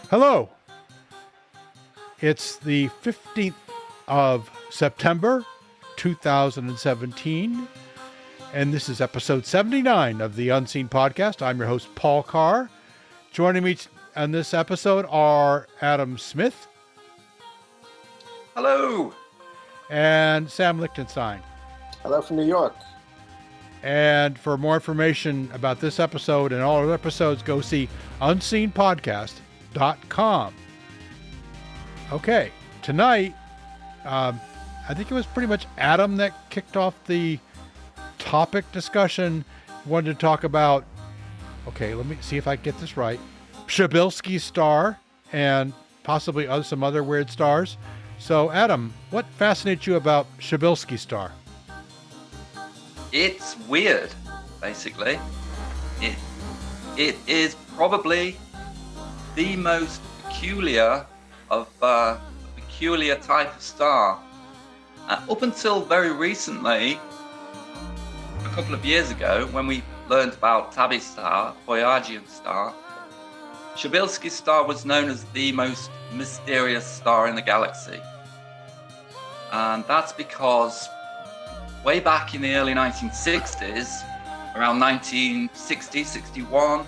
Hello. It's the 15th of September, 2017, and this is episode 79 of the Unseen Podcast. I'm your host, Paul Carr. Joining me on this episode are Adam Smith. Hello. And Sam Lichtenstein. Hello from New York. And for more information about this episode and all other episodes, go see unseenpodcast.com. Okay, tonight, I think it was pretty much Adam that kicked off the topic discussion. Wanted to talk about, okay, let me see if I get this right, Przybylski star and possibly some other weird stars. So, Adam, what fascinates you about Przybylski star? It's weird, basically. It is probably the most peculiar of a peculiar type of star. Up until very recently, a couple of years ago, when we learned about Tabby star, Boyajian star, Przybylski star was known as the most mysterious star in the galaxy. And that's because way back in the early 1960s, around 1960, 61,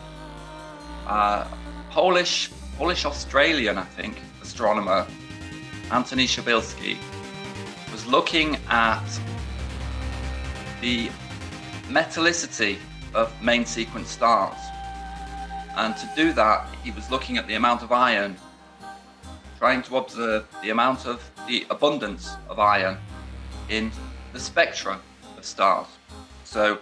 Polish-Australian, I think, astronomer Antoni Przybylski was looking at the metallicity of main sequence stars. And to do that, he was looking at the amount of iron, trying to observe the abundance of iron in the spectra of stars. So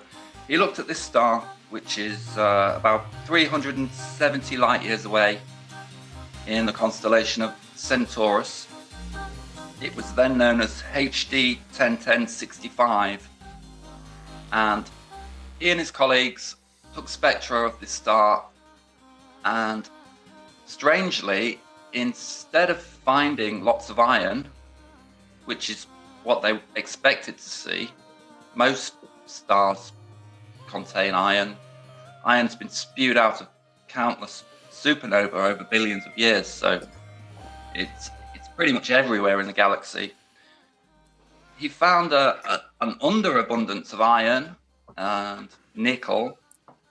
he looked at this star, which is about 370 light years away in the constellation of Centaurus. It was then known as HD101065, and he and his colleagues took spectra of this star, and strangely, instead of finding lots of iron, which is what they expected to see, most stars contain iron. Iron's been spewed out of countless supernovae over billions of years, so it's pretty much everywhere in the galaxy. He found an underabundance of iron and nickel,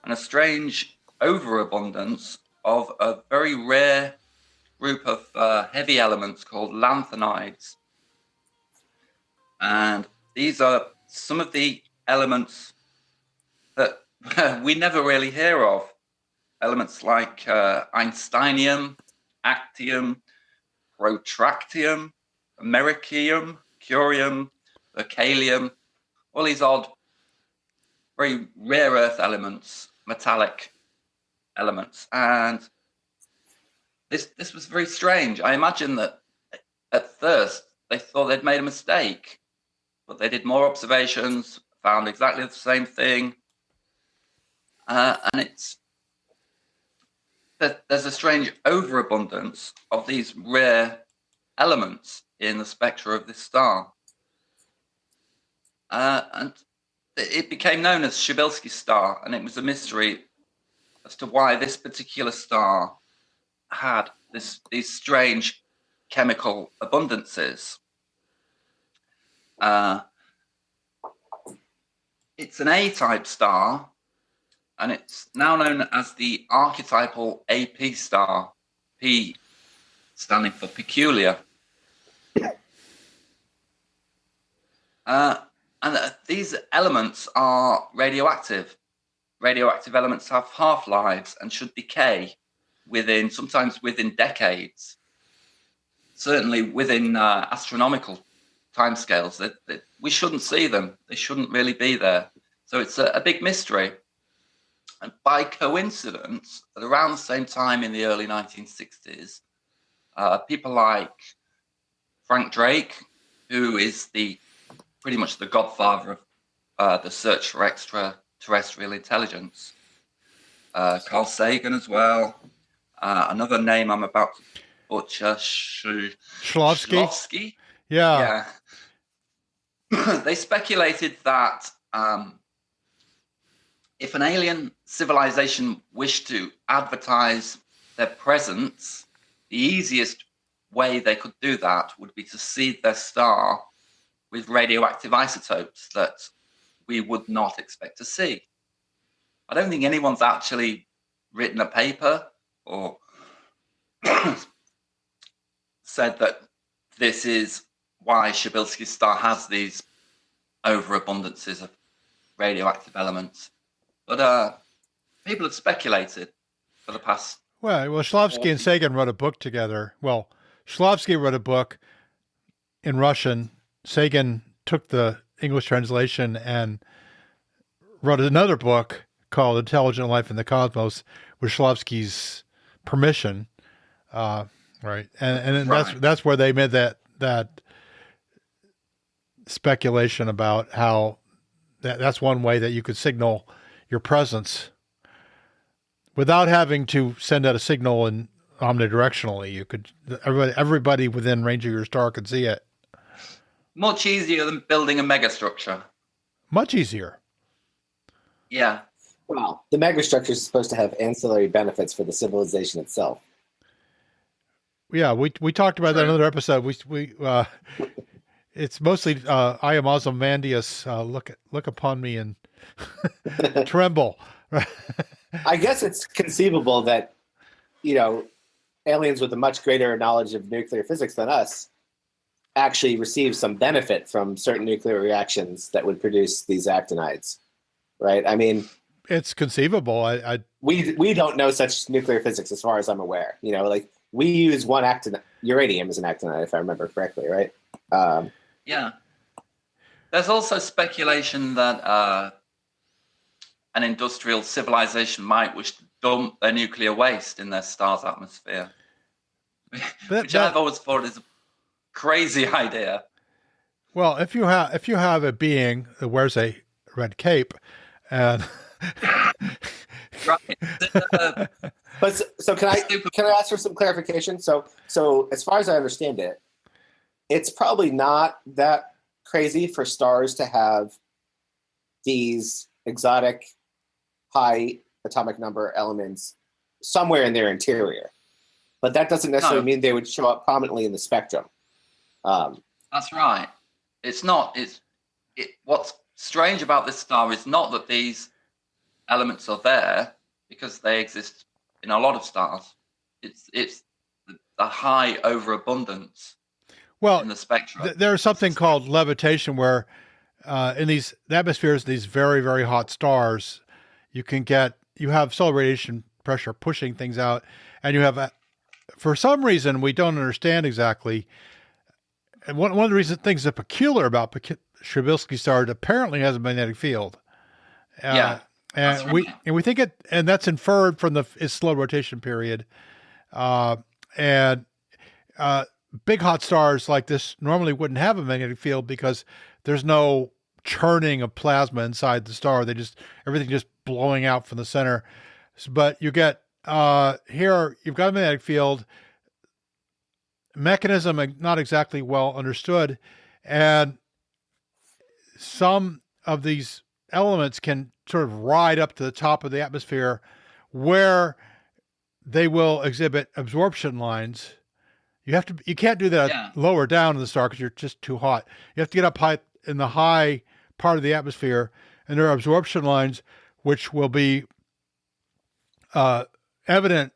and a strange overabundance of a very rare group of heavy elements called lanthanides. And these are some of the elements that we never really hear of. Elements like Einsteinium, actinium, protractium, americium, curium, berkelium, all these odd, very rare earth elements, metallic elements. And this was very strange. I imagine that at first they thought they'd made a mistake, but they did more observations, found exactly the same thing. And there's a strange overabundance of these rare elements in the spectra of this star. And it became known as Przybylski star, and it was a mystery as to why this particular star had these strange chemical abundances. It's an A-type star, and it's now known as the archetypal AP star, P standing for peculiar. And these elements are radioactive. Radioactive elements have half-lives and should decay sometimes within decades. Certainly within astronomical timescales, that we shouldn't see them. They shouldn't really be there. So it's a big mystery. And by coincidence, at around the same time in the early 1960s, people like Frank Drake, who is pretty much the godfather of the search for extraterrestrial intelligence, Carl Sagan as well. Another name I'm about to butcher, Shklovsky. Yeah. They speculated that if an alien civilization wished to advertise their presence the easiest way they could do that would be to seed their star with radioactive isotopes that we would not expect to see. I don't think anyone's actually written a paper or said that this is why Przybylski's star has these overabundances of radioactive elements. But people have speculated for the past. Well, Shklovsky and Sagan wrote a book together. Well, Shklovsky wrote a book in Russian. Sagan took the English translation and wrote another book called Intelligent Life in the Cosmos with Shklovsky's permission. Right. And Right. that's where they made that speculation about how that's one way that you could signal your presence without having to send out a signal in omnidirectionally. You could, everybody within range of your star could see it. Much easier than building a megastructure. Much easier. Yeah. Well, the megastructure is supposed to have ancillary benefits for the civilization itself. Yeah, we talked about that in another episode. We it's mostly I am Ozymandias, look upon me and tremble. I guess it's conceivable that, aliens with a much greater knowledge of nuclear physics than us actually receive some benefit from certain nuclear reactions that would produce these actinides, right? I mean, it's conceivable. We don't know such nuclear physics as far as I'm aware. We use one actinide, uranium as an actinide, if I remember correctly, right? Yeah. There's also speculation that an industrial civilization might wish to dump their nuclear waste in their star's atmosphere, which I've always thought is a crazy idea. Well, if you have a being that wears a red cape, and Right. But so can I ask for some clarification? So as far as I understand it, it's probably not that crazy for stars to have these exotic high atomic number elements somewhere in their interior. But that doesn't necessarily mean they would show up prominently in the spectrum. That's right. It's not. What's strange about this star is not that these elements are there, because they exist in a lot of stars. It's the high overabundance in the spectrum. There's something called levitation where in the atmospheres of these very, very hot stars, you have solar radiation pressure pushing things out, and you have, for some reason we don't understand exactly, and one of the things that's peculiar about Przybylski's star, it apparently has a magnetic field. And we think and that's inferred from its slow rotation period. Big hot stars like this normally wouldn't have a magnetic field because there's no churning of plasma inside the star. Everything just blowing out from the center. But you get here, you've got a magnetic field mechanism not exactly well understood, and some of these elements can sort of ride up to the top of the atmosphere where they will exhibit absorption lines. You can't do that lower down in the star because you're just too hot. You have to get up high in the high part of the atmosphere, and there are absorption lines which will be evident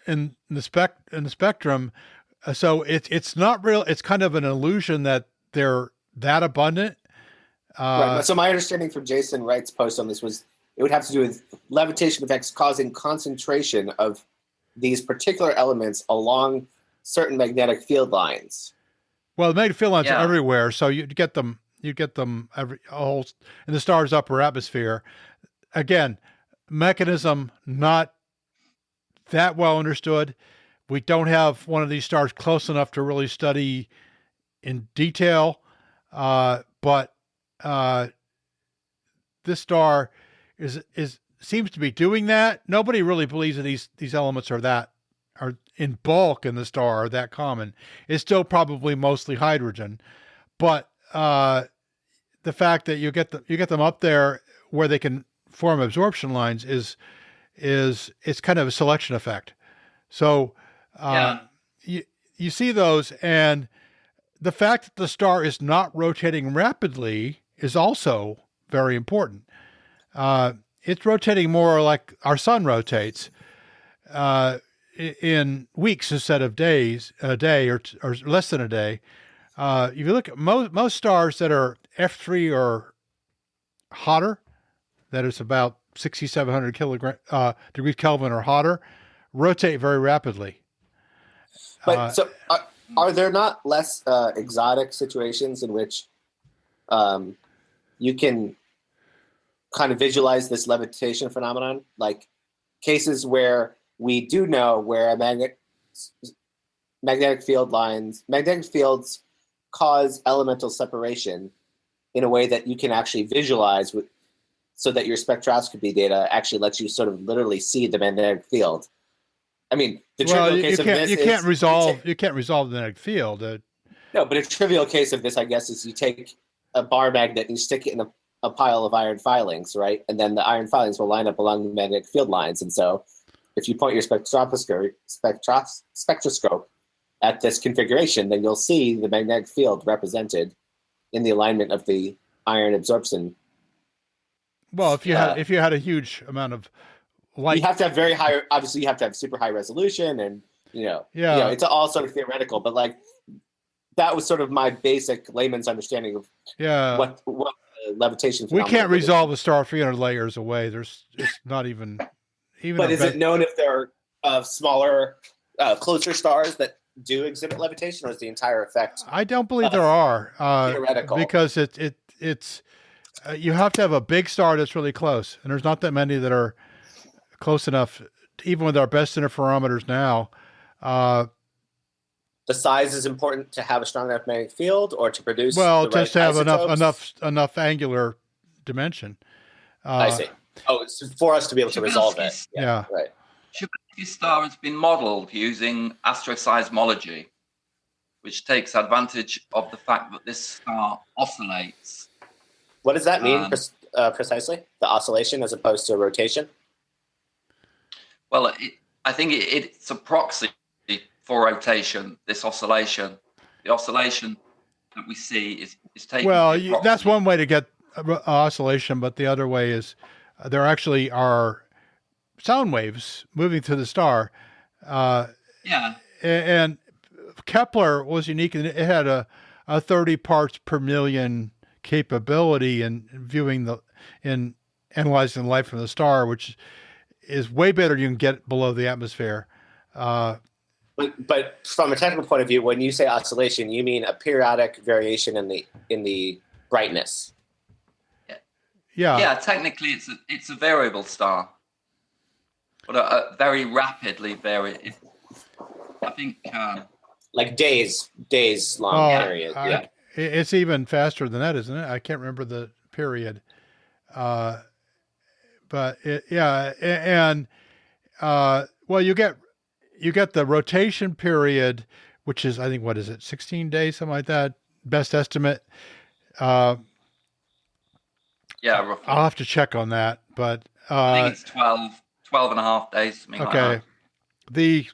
in the spectrum. So it's not real. It's kind of an illusion that they're that abundant. Right. So my understanding from Jason Wright's post on this was it would have to do with levitation effects causing concentration of these particular elements along certain magnetic field lines. Well, the magnetic field lines are everywhere, so you get them in the star's upper atmosphere. Again, mechanism not that well understood. We don't have one of these stars close enough to really study in detail, but this star seems to be doing that. Nobody really believes that these elements are in bulk in the star, are that common. It's still probably mostly hydrogen, but the fact that you get them up there where they can form absorption lines is kind of a selection effect. So you see those, and the fact that the star is not rotating rapidly is also very important. It's rotating more like our sun rotates in weeks instead of days, a day or less than a day. If you look at most stars that are F3 or hotter, that is about 6,700 degrees Kelvin or hotter, rotate very rapidly. But are there not less exotic situations in which you can kind of visualize this levitation phenomenon, like cases where we do know where magnetic fields cause elemental separation in a way that you can actually visualize so that your spectroscopy data actually lets you sort of literally see the magnetic field. I mean, the trivial case of this you can't resolve the magnetic field. No, but a trivial case of this, I guess, is you take a bar magnet and you stick it in a pile of iron filings, right? And then the iron filings will line up along the magnetic field lines. And so if you point your spectroscope at this configuration, then you'll see the magnetic field represented in the alignment of the iron absorption. Well, if you had a huge amount of light, you have to have obviously you have to have super high resolution, and it's all sort of theoretical, but like that was sort of my basic layman's understanding of what levitation. We can't resolve the star 300 layers away. It's not even. But is it known if there are smaller, closer stars that do exhibit levitation, or is the entire effect? I don't believe there are theoretical, because it's you have to have a big star that's really close, and there's not that many that are close enough, even with our best interferometers now. The size is important to have a strong enough magnetic field, or to produce just to have isotopes? enough angular dimension. I see. Oh, it's for us to be able to resolve it. Yeah. Right. Przybylski's star has been modeled using astroseismology, which takes advantage of the fact that this star oscillates. What does that mean precisely? The oscillation as opposed to rotation? Well, I think it's a proxy for rotation, this oscillation. The oscillation that we see is taken. Well, that's one way to get oscillation, but the other way is there actually are sound waves moving through the star. And Kepler was unique, and it had a 30 parts per million capability in analyzing light from the star, which is way better than you can get below the atmosphere. But from a technical point of view, when you say oscillation, you mean a periodic variation in the brightness. Yeah. Technically, it's a variable star, but a very rapidly varied. I think like days long period. It's even faster than that, isn't it? I can't remember the period. But you get the rotation period, which is, I think, what is it, 16 days, something like that, best estimate. roughly. I'll have to check on that, but I think it's 12 and a half days, something like that.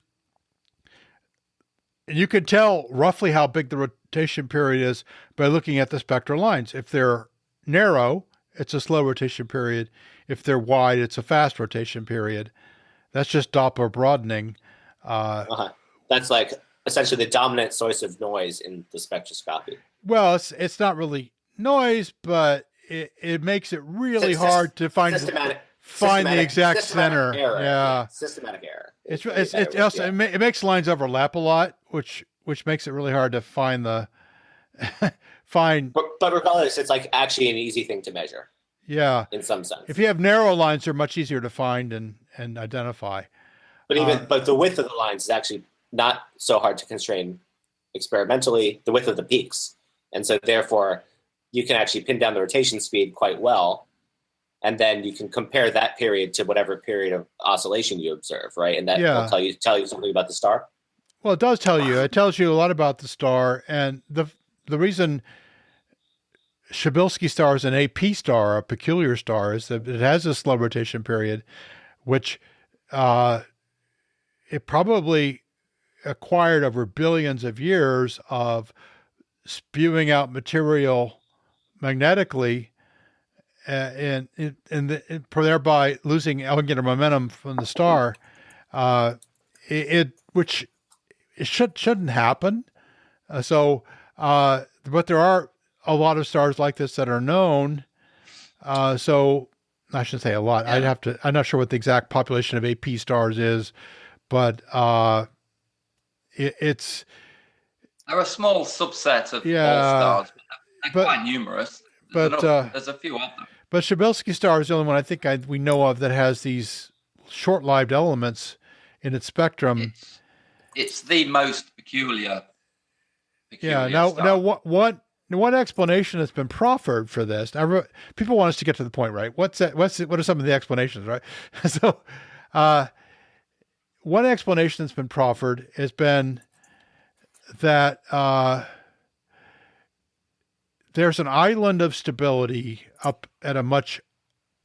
You can tell roughly how big the rotation period is by looking at the spectral lines. If they're narrow, it's a slow rotation period. If they're wide, it's a fast rotation period. That's just Doppler broadening. That's like essentially the dominant source of noise in the spectroscopy. Well, it's not really noise, but it makes it really hard to find the exact center. Error. Yeah, systematic error. It makes lines overlap a lot, which makes it really hard to find the find. But regardless, it's like actually an easy thing to measure. Yeah, in some sense. If you have narrow lines, they're much easier to find and identify. But the width of the lines is actually not so hard to constrain experimentally. The width of the peaks, and so therefore you can actually pin down the rotation speed quite well. And then you can compare that period to whatever period of oscillation you observe, right? And that will tell you something about the star. Well, it does tell you. It tells you a lot about the star, and the reason Przybylski star is an AP star, a peculiar star, is that it has a slow rotation period, which it probably acquired over billions of years of spewing out material magnetically, and thereby losing angular momentum from the star, which it shouldn't happen. But there are a lot of stars like this that are known. So I shouldn't say a lot. Yeah. I'm not sure what the exact population of AP stars is, but it's. They're a small subset of Yeah, all stars, but they're quite numerous. There's a few of them. But Przybylski star is the only one I think we know of that has these short-lived elements in its spectrum. It's the most peculiar star. Now one explanation that's been proffered for this. Now, people want us to get to the point, right? What are some of the explanations, right? So, one explanation that's been proffered has been that there's an island of stability up at a much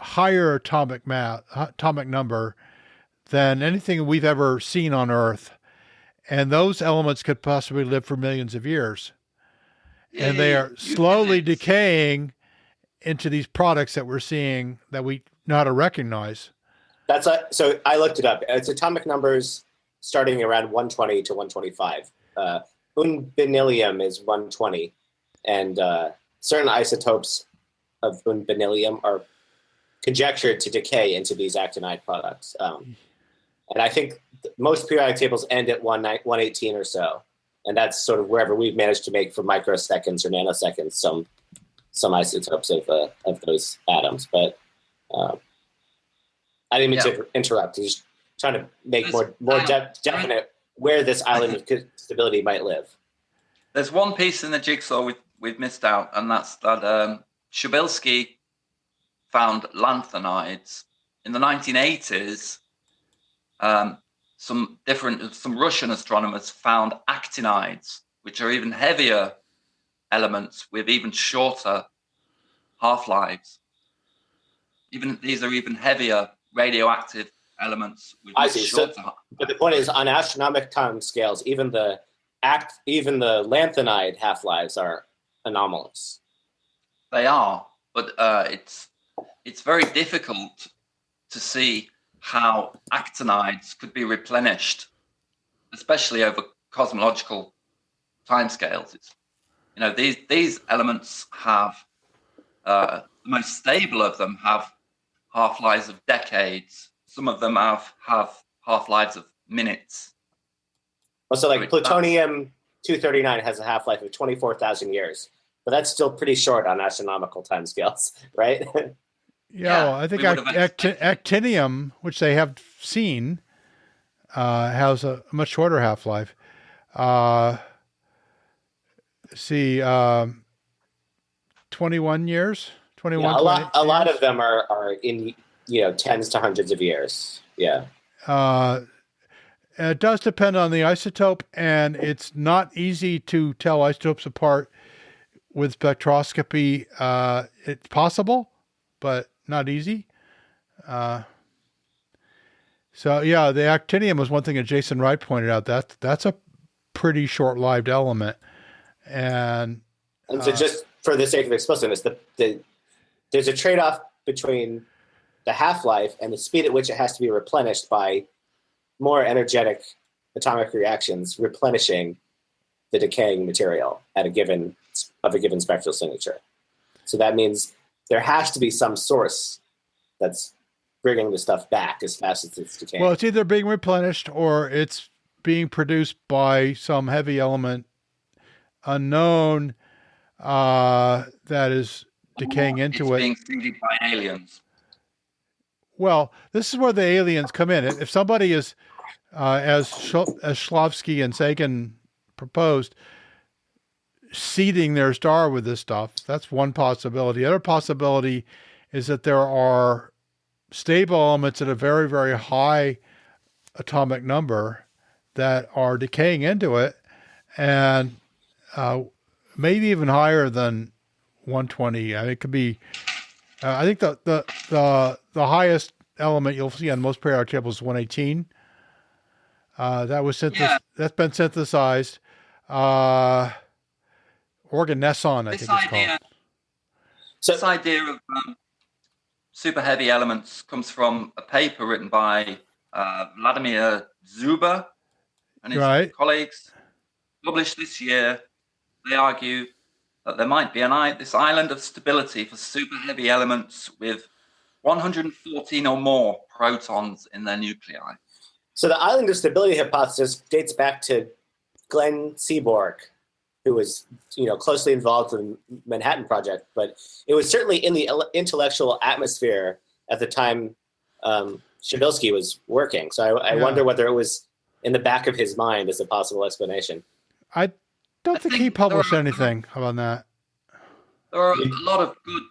higher atomic number than anything we've ever seen on Earth, and those elements could possibly live for millions of years. And they are slowly decaying into these products that we're seeing that we know how to recognize. So I looked it up. It's atomic numbers starting around 120 to 125. Unbenillium is 120, and certain isotopes of unbenillium are conjectured to decay into these actinide products. And I think most periodic tables end at 118 or so. And that's sort of wherever we've managed to make for microseconds or nanoseconds some isotopes of those atoms. But I didn't mean to interrupt. I'm just trying to make more definite where this island of stability might live. There's one piece in the jigsaw we've missed out, and that's that Przybylski found lanthanides in the 1980s. Some Russian astronomers found actinides, which are even heavier elements with even shorter half-lives. These are even heavier radioactive elements with shorter half-lives. But the point is, on astronomical time scales, even the lanthanide half-lives are anomalous. They are, but it's very difficult to see how actinides could be replenished, especially over cosmological timescales. These elements have the most stable of them have half-lives of decades. Some of them have half-lives of minutes. Also, like plutonium-239 has a half-life of 24,000 years, but that's still pretty short on astronomical timescales, right? Yeah, well, I think actinium, which they have seen, has a much shorter half-life. 21 years. 21. Yeah, a lot of them are in tens to hundreds of years. Yeah. It does depend on the isotope, and it's not easy to tell isotopes apart with spectroscopy. It's possible, but not easy. The actinium was one thing that Jason Wright pointed out. That's a pretty short-lived element. And so just for the sake of explicitness, there's a trade-off between the half-life and the speed at which it has to be replenished by more energetic atomic reactions replenishing the decaying material at a given spectral signature. So that means there has to be some source that's bringing the stuff back as fast as it's decaying. Well, it's either being replenished or it's being produced by some heavy element unknown that is decaying into it. Being seeded by aliens. Well, this is where the aliens come in. If somebody is, as Shklovsky and Sagan proposed, seeding their star with this stuff, that's one possibility. The other possibility is that there are stable elements at a very, very high atomic number that are decaying into it, and maybe even higher than 120. I mean, it could be. I think the highest element you'll see on most periodic tables is 118. That's been synthesized. Organesson, I think it's called. This idea of super heavy elements comes from a paper written by Vladimir Zuber and his colleagues, published this year. They argue that there might be this island of stability for super heavy elements with 114 or more protons in their nuclei. So the island of stability hypothesis dates back to Glenn Seaborg, who was, closely involved in the Manhattan Project, but it was certainly in the intellectual atmosphere at the time Przybylski was working. So I wonder whether it was in the back of his mind as a possible explanation. I don't think he published anything about that. There are a lot of good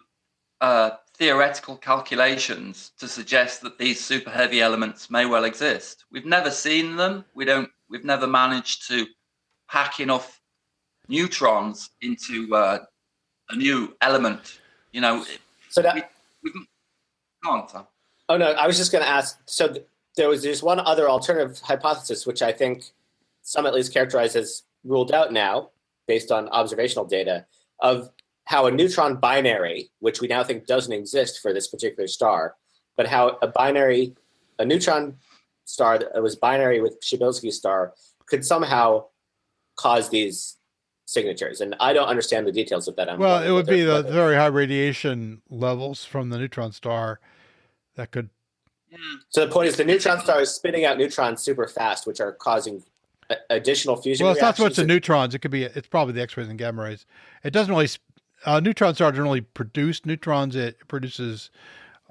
theoretical calculations to suggest that these super heavy elements may well exist. We've never seen them. We've never managed to pack enough neutrons into a new element. So that. Go on, Tom. Oh no, I was just going to ask. So there's one other alternative hypothesis, which I think some at least characterize as ruled out now, based on observational data, of how a neutron binary, which we now think doesn't exist for this particular star, but how a neutron star that was binary with Przybylski's star could somehow cause these signatures. And I don't understand the details of that. It would be the very high radiation levels from the neutron star that could. So the point is the neutron star is spitting out neutrons super fast, which are causing additional fusion reactions. Well, it's not so much the neutrons. It's probably the X-rays and gamma rays. It doesn't really, neutron star doesn't really produce neutrons. It produces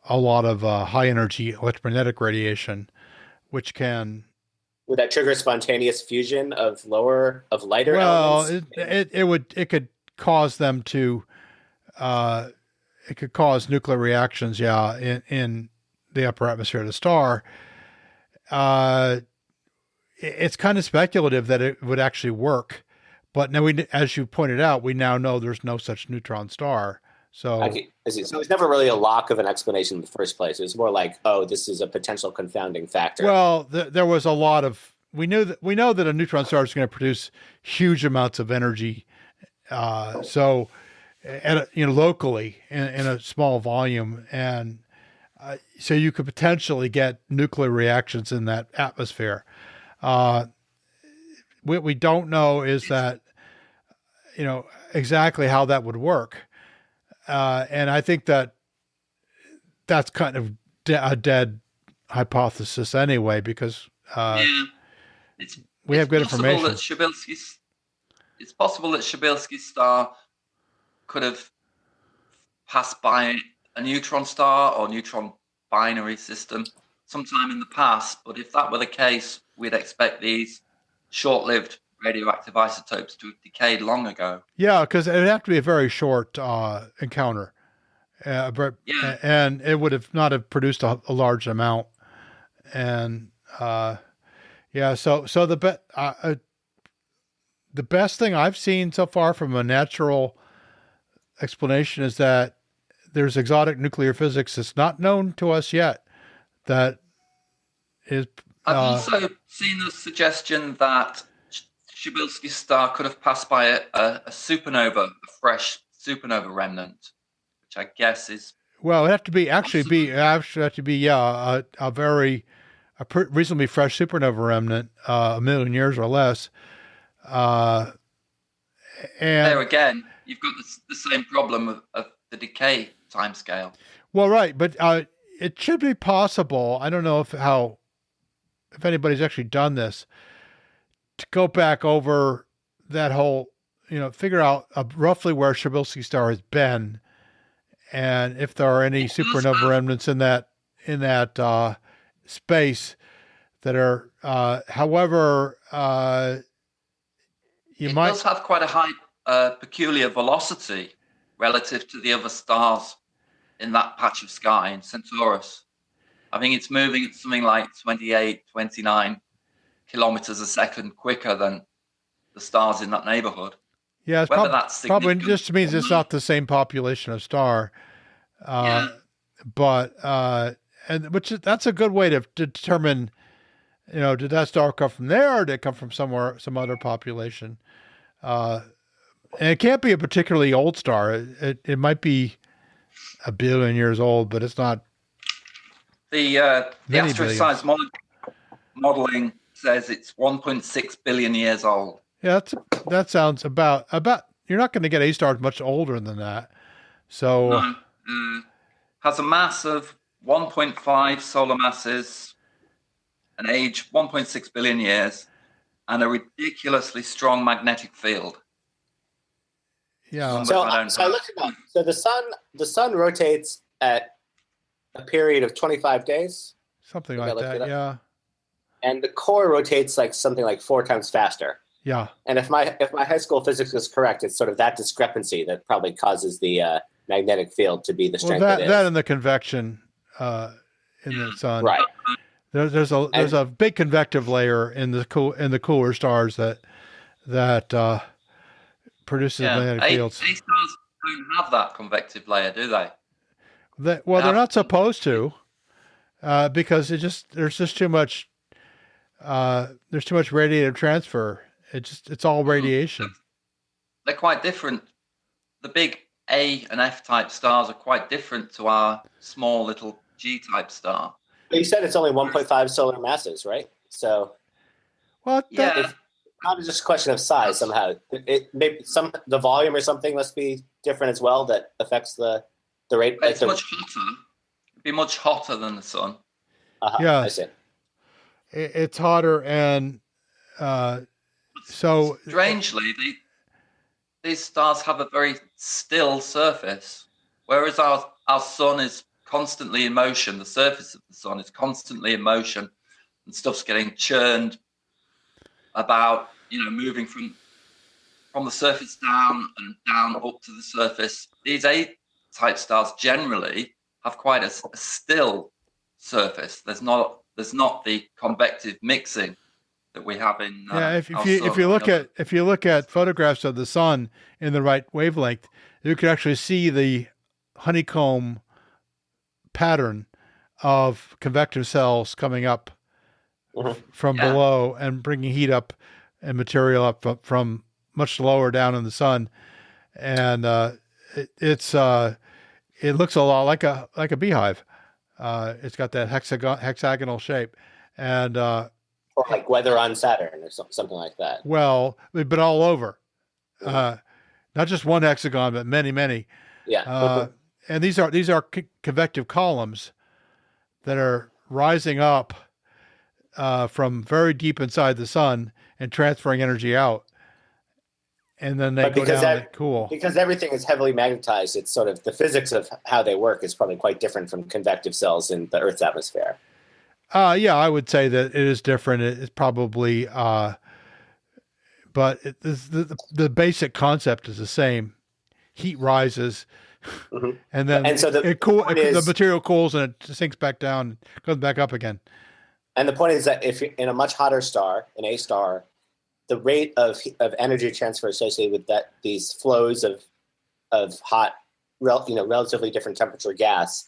a lot of high energy electromagnetic radiation, which can. Would that trigger spontaneous fusion of lighter elements? It could cause them to, it could cause nuclear reactions. Yeah. In the upper atmosphere of the star. It's kind of speculative that it would actually work, but now as you pointed out, we now know there's no such neutron star. So it's never really a lock of an explanation in the first place. It was more like, this is a potential confounding factor. Well, there was a lot of, we know that a neutron star is going to produce huge amounts of energy. Locally in a small volume. And so you could potentially get nuclear reactions in that atmosphere. What we don't know is that, exactly how that would work. And I think that's kind of a dead hypothesis anyway, because we have good information. It's possible that Przybylski's star could have passed by a neutron star or neutron binary system sometime in the past. But if that were the case, we'd expect these short-lived radioactive isotopes to have decayed long ago. Yeah, because it would have to be a very short encounter. And it would have not have produced a large amount. And so the best thing I've seen so far from a natural explanation is that there's exotic nuclear physics that's not known to us yet. That is. I've also seen the suggestion that Przybylski's star could have passed by a supernova, a fresh supernova remnant, which I guess is. Well, it have to be a reasonably fresh supernova remnant, a million years or less. And there again, you've got the same problem of the decay timescale. Well, right, but it should be possible. I don't know if anybody's actually done this, to go back over that whole, figure out roughly where Przybylski's star has been, and if there are any supernova remnants in that space that are, however, it does have quite a high peculiar velocity relative to the other stars in that patch of sky in Centaurus. I think it's moving at something like 28, 29 kilometers a second quicker than the stars in that neighborhood. Yeah, that's probably just means it's not the same population of star. But that's a good way to determine did that star come from there, or did it come from somewhere, some other population? And it can't be a particularly old star. It might be a billion years old, but it's not. The astro-size modeling says it's 1.6 billion years old. Yeah, that sounds about. You're not going to get A stars much older than that. So has a mass of 1.5 solar masses, an age 1.6 billion years, and a ridiculously strong magnetic field. Yeah. So I looked it up. So the sun rotates at a period of 25 days. Something like that. Yeah. And the core rotates like something like 4 times faster. Yeah. And if my high school physics is correct, it's sort of that discrepancy that probably causes the magnetic field to be the strength it is. That and the convection in the sun. Right. There's a big convective layer in the cooler stars that produces magnetic fields. A stars don't have that convective layer, do they? They're not supposed to, because there's just too much. There's too much radiative transfer. It's all radiation. They're quite different. The big A and F type stars are quite different to our small little G type star. But you said it's only 1.5 solar masses, right? So, it's not just a question of size somehow. It maybe the volume or something must be different as well that affects the rate. It's much hotter. It'd be much hotter than the sun. Yeah, I see. It's hotter, and so strangely, these stars have a very still surface, whereas our sun is constantly in motion. The surface of the sun is constantly in motion, and stuff's getting churned about, moving from the surface down and down up to the surface. These A-type stars generally have quite a still surface. There's not the convective mixing that we have in if you look at photographs of the sun in the right wavelength, you can actually see the honeycomb pattern of convective cells coming up from below and bringing heat up and material up from much lower down in the sun, and it looks a lot like a beehive. It's got that hexagonal shape, and or like weather on Saturn or something like that. Well, but all over, not just one hexagon, but many. Yeah. And these are convective columns that are rising up from very deep inside the sun and transferring energy out, and then they go down and cool. Because everything is heavily magnetized, it's sort of the physics of how they work is probably quite different from convective cells in the Earth's atmosphere. Yeah, I would say that it is different. It's probably, but the basic concept is the same. Heat rises, and then so the material cools and it sinks back down, goes back up again. And the point is that if you're in a much hotter star, an A star, the rate of energy transfer associated with these flows of hot, relatively different temperature gas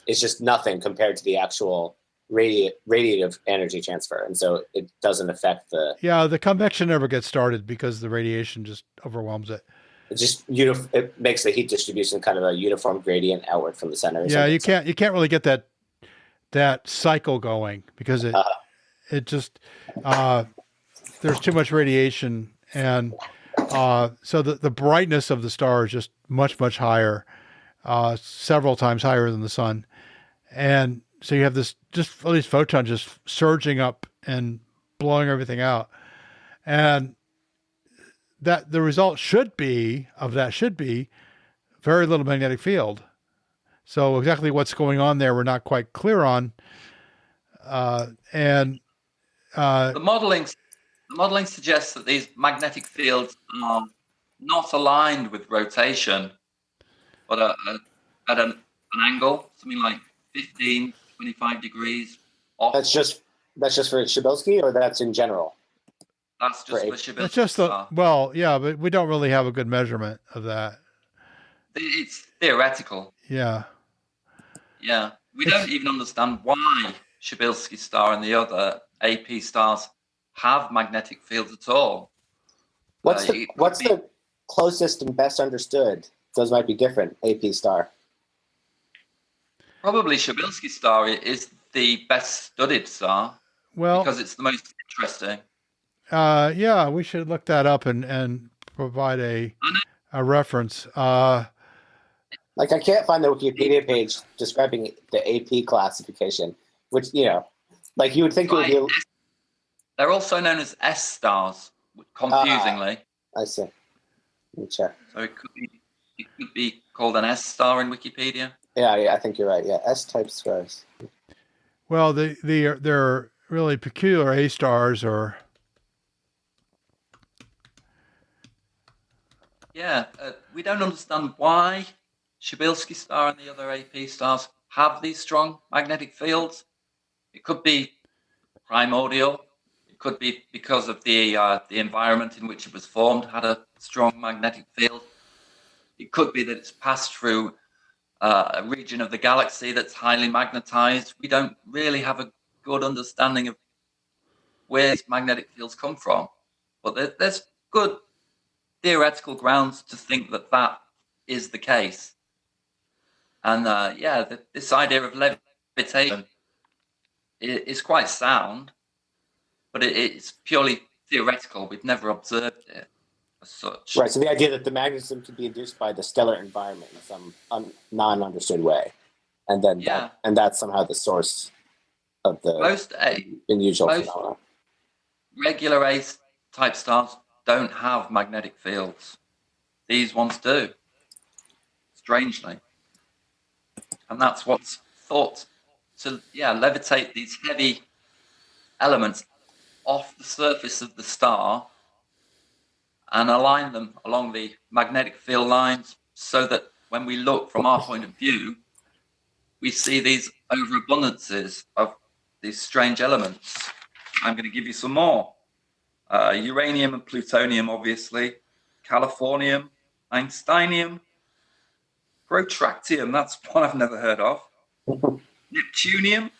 is just nothing compared to the actual radiative energy transfer, and so it doesn't affect the convection never gets started because the radiation just overwhelms it. It makes the heat distribution kind of a uniform gradient outward from the center. Yeah, you can't really get that cycle going because it just there's too much radiation, and so the brightness of the star is just much higher, several times higher than the sun, and so you have all these photons just surging up and blowing everything out, and that the result should be very little magnetic field. So exactly what's going on there, we're not quite clear on, and the modeling suggests that these magnetic fields are not aligned with rotation, but at an angle, something like 15, 25 degrees off. That's just for Przybylski, or that's in general? That's just for Przybylski. That's just but we don't really have a good measurement of that. It's theoretical. Yeah. Yeah. We don't even understand why Przybylski star and the other AP stars have magnetic fields at all. What's the closest and best understood? Those might be different. AP star. Probably Przybylski star is the best studied star. Well, because it's the most interesting. Yeah, we should look that up and provide a reference. Like, I can't find the Wikipedia page describing the AP classification, which, like you would think it would be. They're also known as S stars, confusingly. I see. Let me check. So it could be called an S star in Wikipedia. Yeah, I think you're right. Yeah, S-type stars. Well, they're really peculiar A stars, or we don't understand why Przybylski star and the other AP stars have these strong magnetic fields. It could be primordial. It could be because of the environment in which it was formed had a strong magnetic field. It could be that it's passed through a region of the galaxy that's highly magnetized. We don't really have a good understanding of where these magnetic fields come from, but there's good theoretical grounds to think that is the case. And this idea of levitation is quite sound, but it's purely theoretical. We've never observed it as such. Right. So the idea that the magnetism can be induced by the stellar environment in some non-understood way, and then that's somehow the source of the most unusual phenomena. Regular A-type stars don't have magnetic fields. These ones do, strangely. And that's what's thought to levitate these heavy elements off the surface of the star and align them along the magnetic field lines so that when we look from our point of view, we see these overabundances of these strange elements. I'm going to give you some more. Uranium and plutonium, obviously. Californium, Einsteinium, protractium, that's one I've never heard of. Neptunium,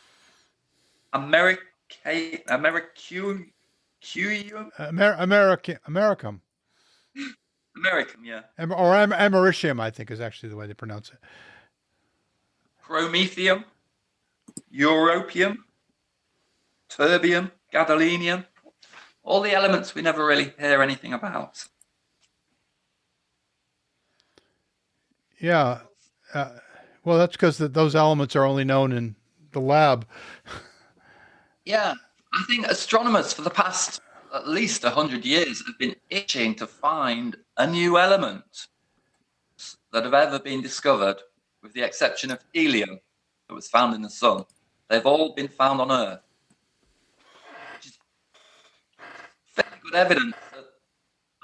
Americum, yeah. Or americium, I think, is actually the way they pronounce it. Promethium, europium, terbium, gadolinium, all the elements we never really hear anything about. Yeah. Well, that's because those elements are only known in the lab. Yeah. I think astronomers for the past at least 100 years have been itching to find a new element that have ever been discovered, with the exception of helium that was found in the sun. They've all been found on Earth. Which is fairly good evidence that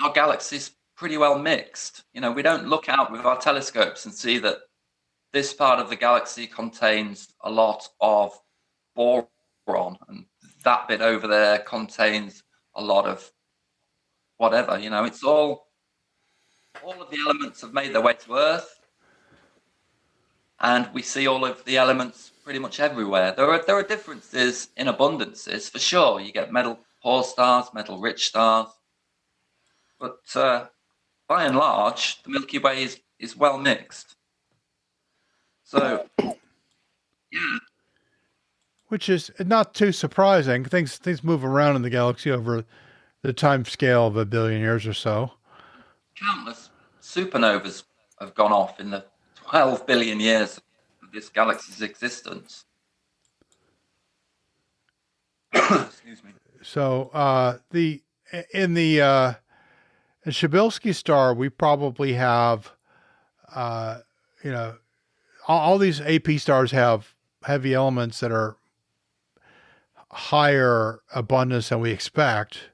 our galaxy is pretty well mixed. We don't look out with our telescopes and see that this part of the galaxy contains a lot of boron, and that bit over there contains a lot of whatever. It's all of the elements have made their way to Earth, and we see all of the elements pretty much everywhere. There are differences in abundances for sure. You get metal poor stars, metal rich stars, but by and large, the Milky Way is well mixed. So, yeah. Which is not too surprising. Things move around in the galaxy over the time scale of 1 billion years or so. Countless supernovas have gone off in the 12 billion years of this galaxy's existence. Excuse me. So in Przybylski star, we probably have, all these AP stars have heavy elements that are higher abundance than we expect.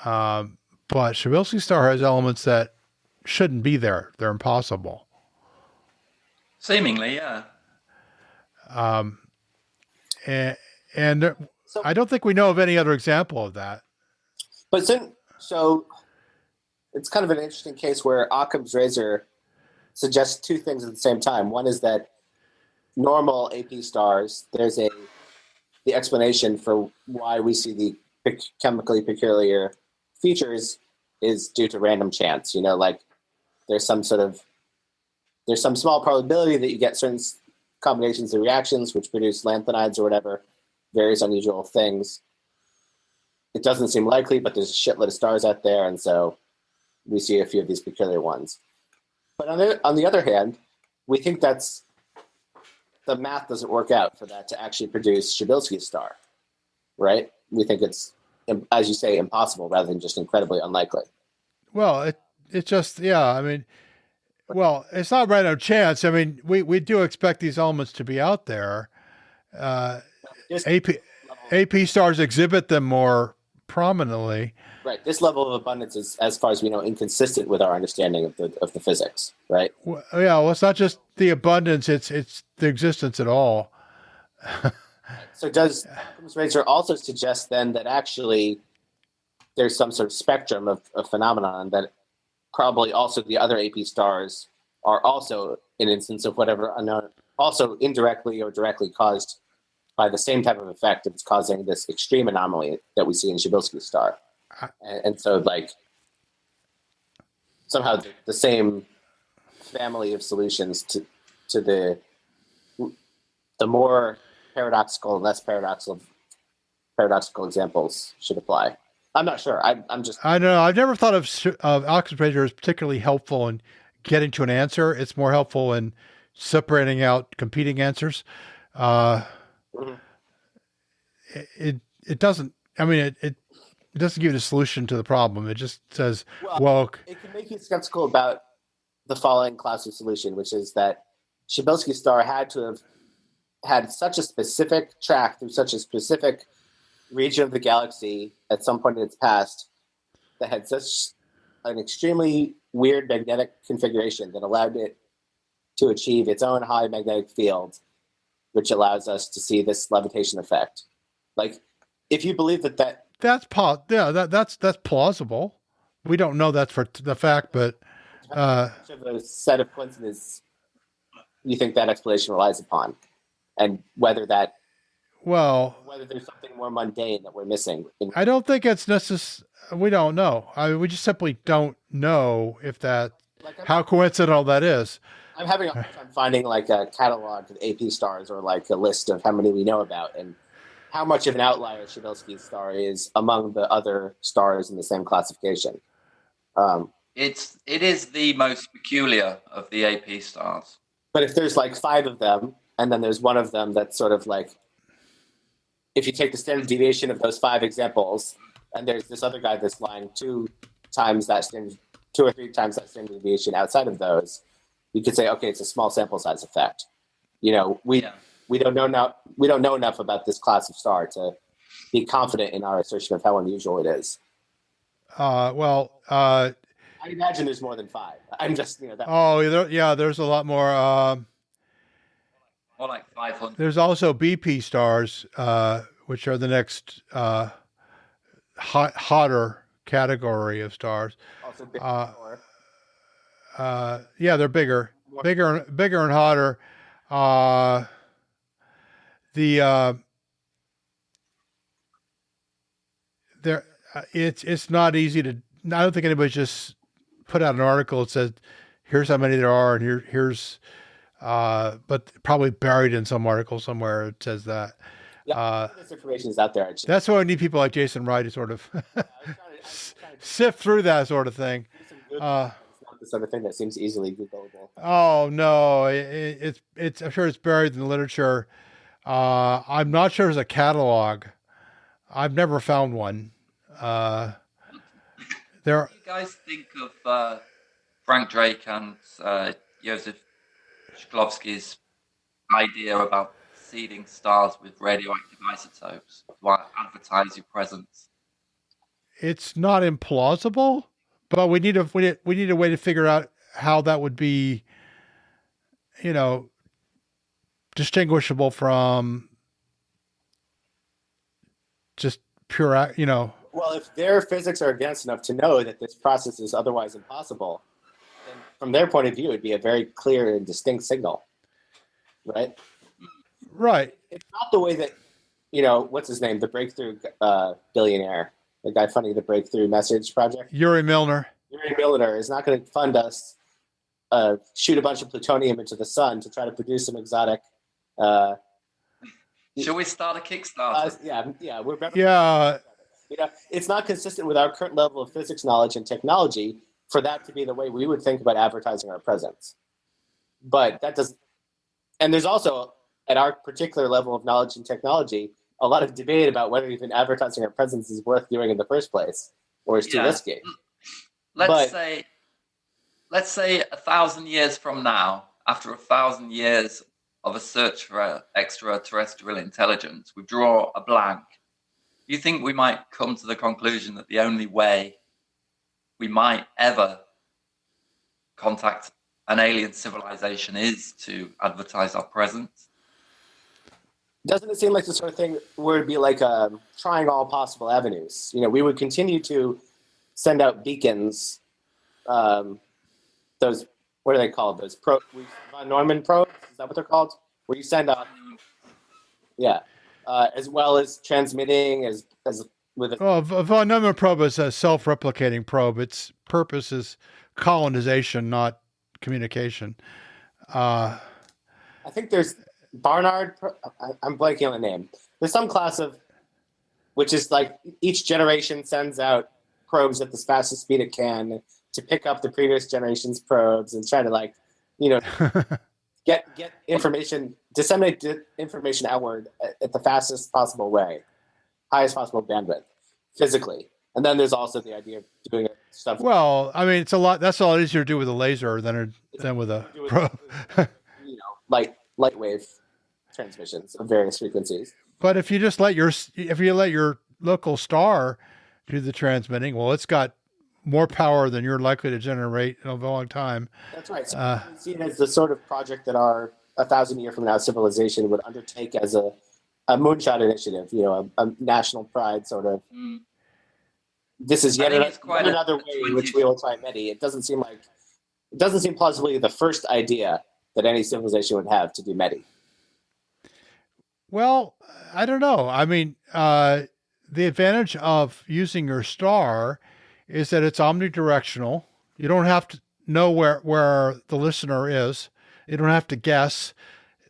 But Przybylski star has elements that shouldn't be there. They're impossible. Seemingly, yeah. And I don't think we know of any other example of that. But so it's kind of an interesting case where Occam's razor suggests two things at the same time. One is that normal AP stars, there's a the explanation for why we see the chemically peculiar features is due to random chance. Like there's some small probability that you get certain combinations of reactions which produce lanthanides or whatever, various unusual things. It doesn't seem likely, but there's a shitload of stars out there, and so we see a few of these peculiar ones. But on the other hand, we think the math doesn't work out for that to actually produce Przybylski's star, right? We think it's, as you say, impossible rather than just incredibly unlikely. Well, it's just, yeah, I mean, well, it's not random chance. I mean, we do expect these elements to be out there. AP stars exhibit them more prominently. Right. This level of abundance is, as far as we know, inconsistent with our understanding of the physics, right? Well, yeah, well, it's not just the abundance, it's the existence at all. So does Occam's razor also suggest then that actually there's some sort of spectrum of phenomenon that probably also the other AP stars are also an instance of whatever unknown, also indirectly or directly caused by the same type of effect that's causing this extreme anomaly that we see in Przybylski's star? And so, like, somehow the same family of solutions to the more paradoxical and less paradoxical examples should apply. I'm not sure. I don't know. I've never thought of Occam's razor as particularly helpful in getting to an answer. It's more helpful in separating out competing answers. It doesn't. I mean, it doesn't give you the solution to the problem. It just says, well, it can make you skeptical about the following class of solution, which is that Przybylski's star had to have had such a specific track through such a specific region of the galaxy at some point in its past that had such an extremely weird magnetic configuration that allowed it to achieve its own high magnetic field, which allows us to see this levitation effect. Like, if you believe that's plausible. We don't know that's for the fact, but a set of coincidences you think that explanation relies upon, and whether there's something more mundane that we're missing. I don't think it's necessary. We don't know. We just simply don't know if how coincidental that is. I'm having a hard time finding like a catalog of AP stars or like a list of how many we know about and how much of an outlier Przybylski's star is among the other stars in the same classification. It is the most peculiar of the AP stars. But if there's like 5 of them, and then there's one of them that's sort of like, if you take the standard deviation of those 5 examples, and there's this other guy that's lying 2 or 3 times that standard deviation outside of those, you could say, okay, it's a small sample size effect. We don't know enough about this class of star to be confident in our assertion of how unusual it is. I imagine there's more than 5. I'm just, there's a lot more. More like 500. There's also BP stars, which are the next hotter category of stars. Also bigger. They're bigger and hotter. It's not easy to. I don't think anybody just put out an article that says, "Here's how many there are," and here's. But probably buried in some article somewhere it says that. Yeah, this information is out there. That's why I need people like Jason Wright to sort of sift through that sort of thing. It's not the sort of thing that seems easily Googleable. Oh no, it's I'm sure it's buried in the literature. I'm not sure there's a catalog. I've never found one. What do you guys think of Frank Drake and Joseph Shklovsky's idea about seeding stars with radioactive isotopes to advertise your presence? It's not implausible, but we need a way to figure out how that would be, distinguishable from just pure, Well, if their physics are advanced enough to know that this process is otherwise impossible, then from their point of view, it'd be a very clear and distinct signal, right? Right. It's not the way that what's his name? The breakthrough billionaire, the guy funding the Breakthrough Message Project. Yuri Milner. Yuri Milner is not going to fund us shoot a bunch of plutonium into the sun to try to produce some exotic. Shall we start a Kickstarter? Yeah, we're better. Yeah. It's not consistent with our current level of physics knowledge and technology for that to be the way we would think about advertising our presence. But that doesn't. And there's also, at our particular level of knowledge and technology, a lot of debate about whether even advertising our presence is worth doing in the first place, or is too risky. Let's say 1,000 years from now, after 1,000 years of a search for extraterrestrial intelligence, we draw a blank. Do you think we might come to the conclusion that the only way we might ever contact an alien civilization is to advertise our presence? Doesn't it seem like the sort of thing where it'd be like trying all possible avenues? We would continue to send out beacons. Those, what are they called? Those von Neumann probes? Is that what they're called? Where you send out, as well as transmitting as with a. Well, von Neumann probe is a self-replicating probe. Its purpose is colonization, not communication. I think there's Barnard. I'm blanking on the name. There's some class of, which is like each generation sends out probes at the fastest speed it can to pick up the previous generation's probes and try to get information, disseminate information outward at the fastest possible way, highest possible bandwidth, physically. And then there's also the idea of doing stuff. Well, I mean, it's a lot. That's a lot easier to do with a laser than with a probe. Light wave transmissions of various frequencies. But if you just let your local star do the transmitting, well, it's got more power than you're likely to generate in a long time. That's right. So we see it as the sort of project that our 1,000 year from now civilization would undertake as a moonshot initiative, a national pride sort of. Mm. This is yet another way in which we will try METI. It doesn't seem plausibly the first idea that any civilization would have to do METI. Well, I don't know. I mean, the advantage of using your star is that it's omnidirectional. You don't have to know where the listener is. You don't have to guess.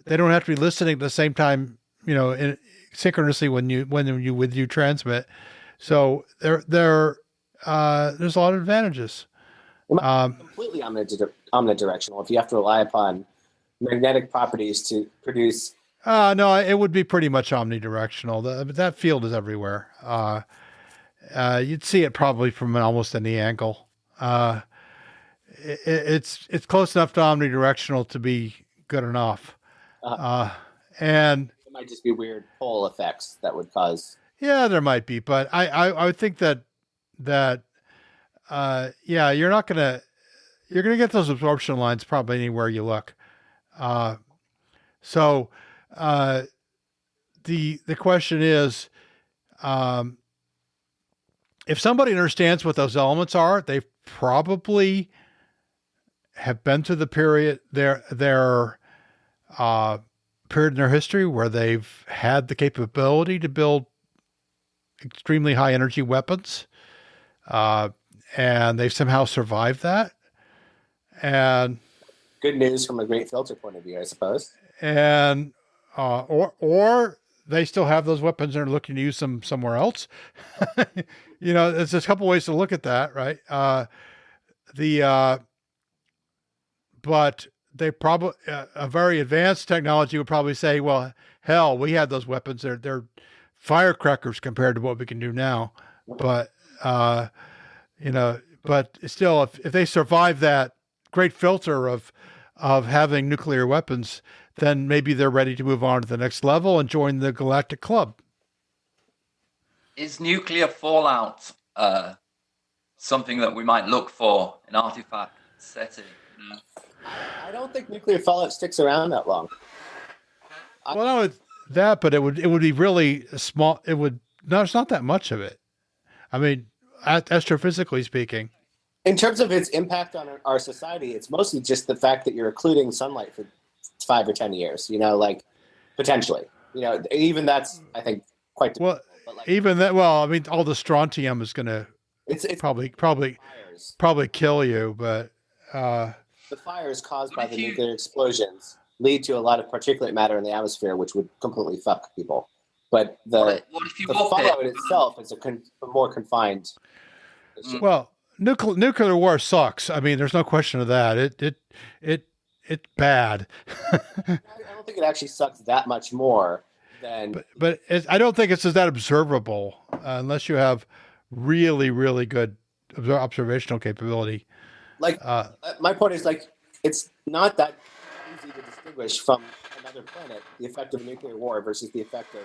They don't have to be listening at the same time, synchronously when you transmit. So there's a lot of advantages. Completely omnidirectional if you have to rely upon magnetic properties to produce. No, it would be pretty much omnidirectional. That field is everywhere. You'd see it probably from almost any angle. It's close enough to omnidirectional to be good enough. And it might just be weird pole effects that would cause. Yeah, there might be, but I would think that you're gonna get those absorption lines probably anywhere you look. So the question is, if somebody understands what those elements are, they probably have been to the period their period in their history where they've had the capability to build extremely high energy weapons, and they've somehow survived that. And good news from a great filter point of view, I suppose. And or they still have those weapons and are looking to use them somewhere else. There's a couple ways to look at that, right? But they probably a very advanced technology would probably say, well, hell, we had those weapons. They're firecrackers compared to what we can do now. But but still, if they survive that great filter of having nuclear weapons, then maybe they're ready to move on to the next level and join the galactic club. Is nuclear fallout something that we might look for in artifact setting? I don't think nuclear fallout sticks around that long. Well, not with that, but it would be really small. There's not that much of it. I mean, astrophysically speaking. In terms of its impact on our society, it's mostly just the fact that you're occluding sunlight for 5 or 10 years, potentially. even that's, I think, quite difficult. Well, But like, even that. Well, I mean, all the strontium is going to it's fires. probably kill you, but The fires caused What by if the you- nuclear explosions lead to a lot of particulate matter in the atmosphere, which would completely fuck people. But What if you the warp fallout it? itself is a more confined issue. well, nuclear war sucks. I mean, there's no question of that. It's bad. I don't think it actually sucks that much more than. But I don't think it's that observable unless you have really, really good observational capability. Like, my point is, like, it's not that easy to distinguish from another planet the effect of a nuclear war versus the effect of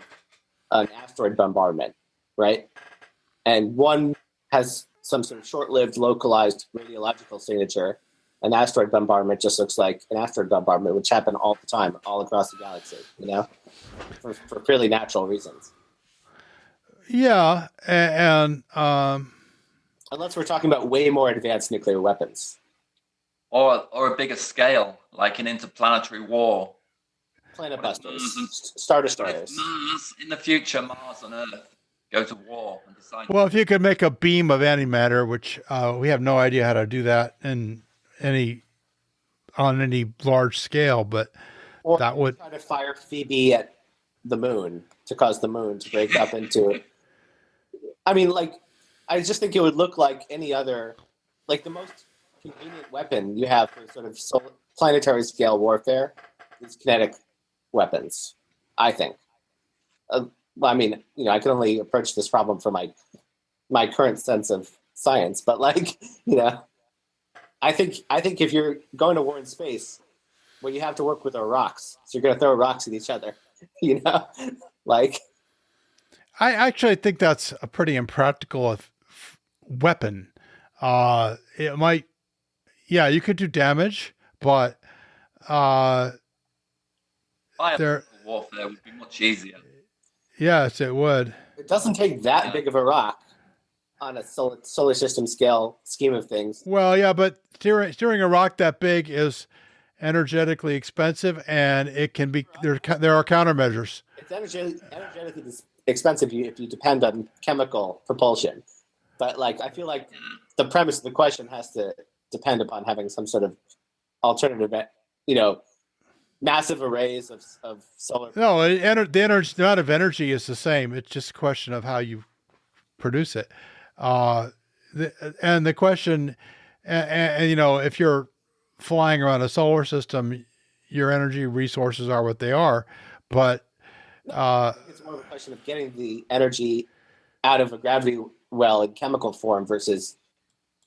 an asteroid bombardment, right? And one has some sort of short-lived, localized radiological signature. An asteroid bombardment just looks like an asteroid bombardment, which happen all the time, all across the galaxy, for purely natural reasons. Yeah, and Unless we're talking about way more advanced nuclear weapons. Or a bigger scale, like an interplanetary war. Planet What if busters, Star What if Destroyers. Mars, in the future, Mars and Earth go to war and decide. well, if you could make a beam of antimatter, which we have no idea how to do that on any large scale, but Or that would. try to fire Phoebe at the moon to cause the moon to break up into. I mean, like, I just think it would look like any other, like the most convenient weapon you have for sort of planetary scale warfare is kinetic weapons, I think. Well, I mean, I can only approach this problem from my current sense of science, but like, I think if you're going to war in space, what you have to work with are rocks. So you're going to throw rocks at each other, like. I actually think that's a pretty impractical weapon. It might, yeah, you could do damage, but Biological warfare would be much easier. yes, it would. It doesn't take that big of a rock on a solar system scale scheme of things. Well, yeah, but steering a rock that big is energetically expensive, and it can be there are countermeasures. It's energetically expensive if you depend on chemical propulsion. But like, I feel like the premise of the question has to depend upon having some sort of alternative, massive arrays of solar. No, the amount of energy is the same. It's just a question of how you produce it. And the question, if you're flying around a solar system, your energy resources are what they are. But I think it's more of a question of getting the energy out of a gravity well in chemical form versus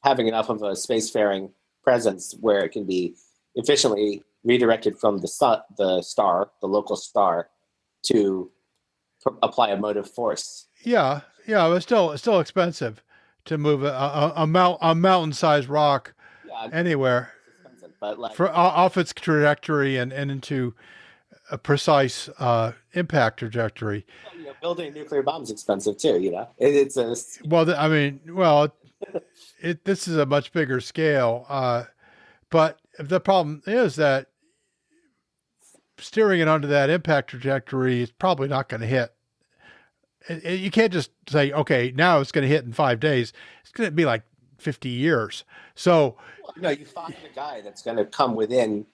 having enough of a spacefaring presence where it can be efficiently redirected from the local star, to apply a motive force. Yeah, but it's still expensive to move a mountain-sized rock anywhere, but like, off its trajectory and into a precise impact trajectory. Building a nuclear bomb is expensive too. It's a this is a much bigger scale, but the problem is that steering it onto that impact trajectory is probably not going to hit. You can't just say, okay, now it's going to hit in 5 days. It's going to be like 50 years. So, you find a guy that's going to come within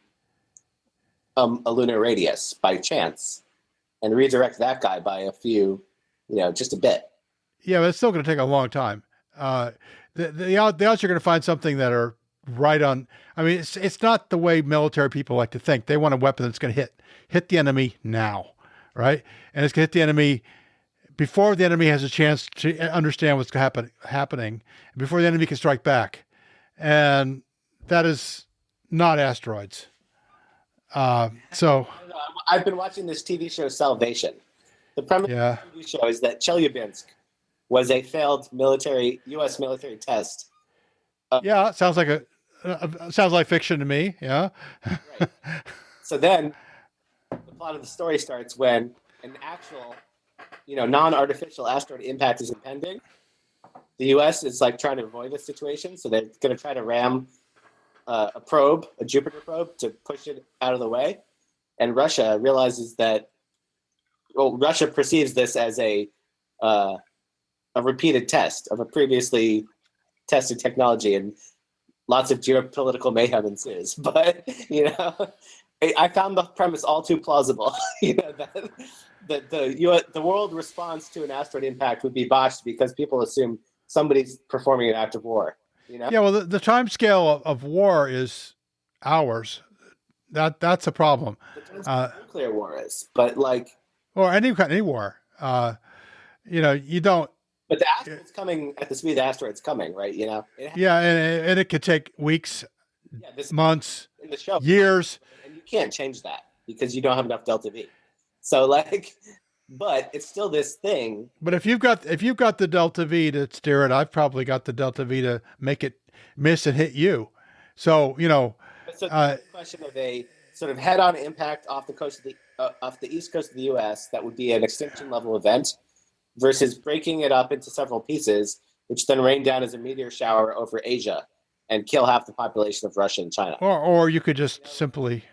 a lunar radius by chance and redirect that guy by a few, just a bit. Yeah, but it's still going to take a long time. The odds you're going to find something that are right on. I mean, it's not the way military people like to think. They want a weapon that's going to hit the enemy now, right? And it's going to hit the enemy before the enemy has a chance to understand what's happening, before the enemy can strike back. And that is not asteroids. So I've been watching this TV show, Salvation. The premise of the TV show is that Chelyabinsk was a failed U.S. military test. Sounds like fiction to me. Yeah. Right. So then the plot of the story starts when an actual, non-artificial asteroid impact is impending. The U.S. is like trying to avoid this situation, so they're going to try to ram a Jupiter probe, to push it out of the way. And Russia realizes that well, Russia perceives this as a repeated test of a previously tested technology, and lots of geopolitical mayhem ensues. But I found the premise all too plausible. That the world response to an asteroid impact would be botched because people assume somebody's performing an act of war. Yeah, well, the time scale of war is hours. That's a problem. Nuclear war is, but or any war. You don't. But the asteroid's coming at the speed the asteroid's coming, right? Yeah, and it could take weeks, months, in the show, years, and you can't change that because you don't have enough delta V. So but it's still this thing. But if you've got the delta V to steer it, I've probably got the delta V to make it miss and hit you. So So the question of a sort of head-on impact off the coast of off the east coast of the U.S. that would be an extinction level event, versus breaking it up into several pieces, which then rain down as a meteor shower over Asia and kill half the population of Russia and China. Or you could just simply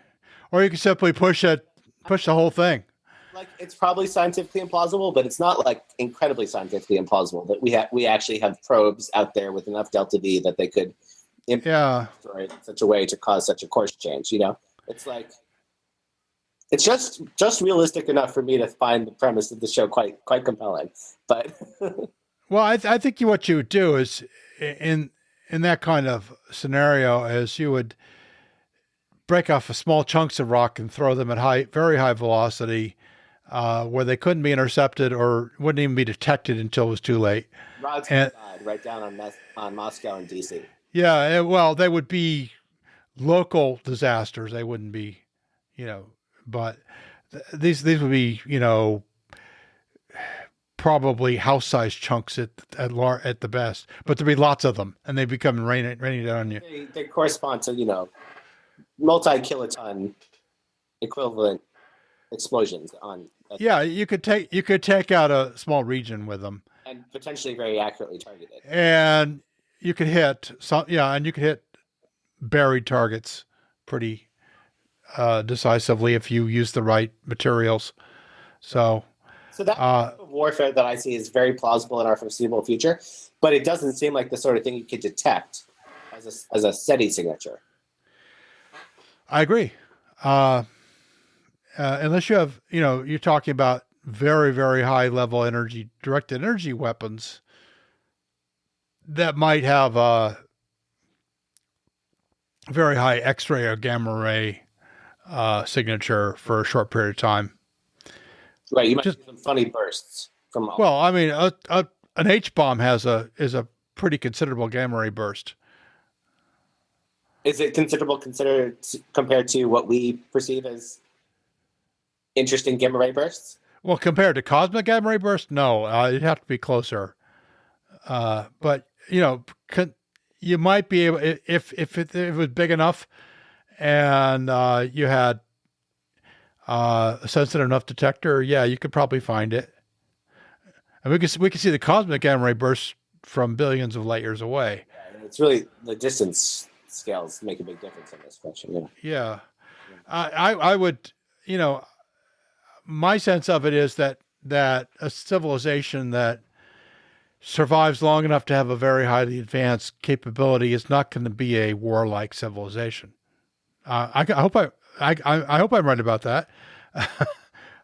push the whole thing. It's probably scientifically implausible, but it's not incredibly scientifically implausible that we actually have probes out there with enough delta V that they could impact in such a way to cause such a course change. It's just realistic enough for me to find the premise of the show quite compelling. But well, I think what you would do is in that kind of scenario is you would break off small chunks of rock and throw them at very high velocity, where they couldn't be intercepted or wouldn't even be detected until it was too late. Rods died right down on Moscow and DC. Yeah, well, they would be local disasters. They wouldn't be, but these would be, probably house-sized chunks at the best. But there'd be lots of them, and they become raining down on you. They correspond to multi-kiloton equivalent explosions on. Yeah, you could take out a small region with them, and potentially very accurately targeted. And you could hit buried targets pretty decisively if you use the right materials. So that type of warfare that I see is very plausible in our foreseeable future, but it doesn't seem like the sort of thing you could detect as a SETI signature. I agree. Unless you have, you're talking about very, very high level directed energy weapons that might have a very high X-ray or gamma ray signature for a short period of time. Right, you might see some funny bursts from. Well, I mean, an H-bomb is a pretty considerable gamma ray burst. Is it compared to what we perceive as interesting gamma ray bursts? Well, compared to cosmic gamma ray bursts, no, it'd have to be closer. But you might be able, if it was big enough, and you had a sensitive enough detector, yeah, you could probably find it. And we can see the cosmic gamma ray bursts from billions of light years away. Yeah, it's really the distance scales make a big difference in this question. Yeah. I would, my sense of it is that a civilization that survives long enough to have a very highly advanced capability is not going to be a warlike civilization. I hope I'm right about that.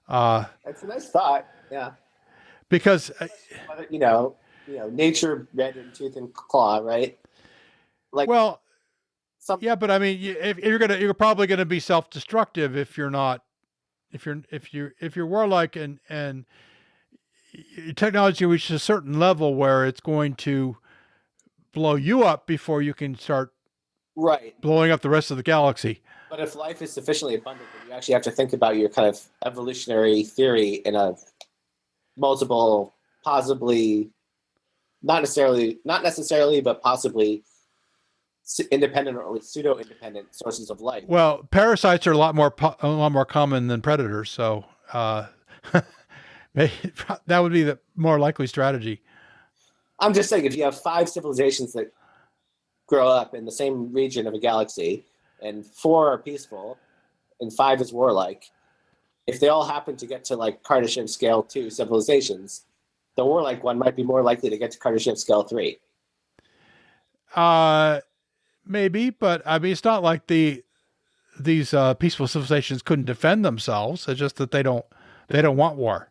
That's a nice thought. Yeah. Because nature red in tooth and claw, right? Yeah, but I mean, if you're probably gonna be self-destructive if you're warlike and technology reaches a certain level where it's going to blow you up before you can start blowing up the rest of the galaxy. But if life is sufficiently abundant, then you actually have to think about your kind of evolutionary theory in a multiple, possibly not necessarily, but possibly independent or pseudo-independent sources of life. Well, parasites are a lot more common than predators, so that would be the more likely strategy. I'm just saying, if you have 5 civilizations that grow up in the same region of a galaxy, and 4 are peaceful, and 5 is warlike, if they all happen to get to like Kardashev scale 2 civilizations, the warlike one might be more likely to get to Kardashev scale 3. Maybe, but I mean, it's not like these peaceful civilizations couldn't defend themselves. It's just that they don't want war.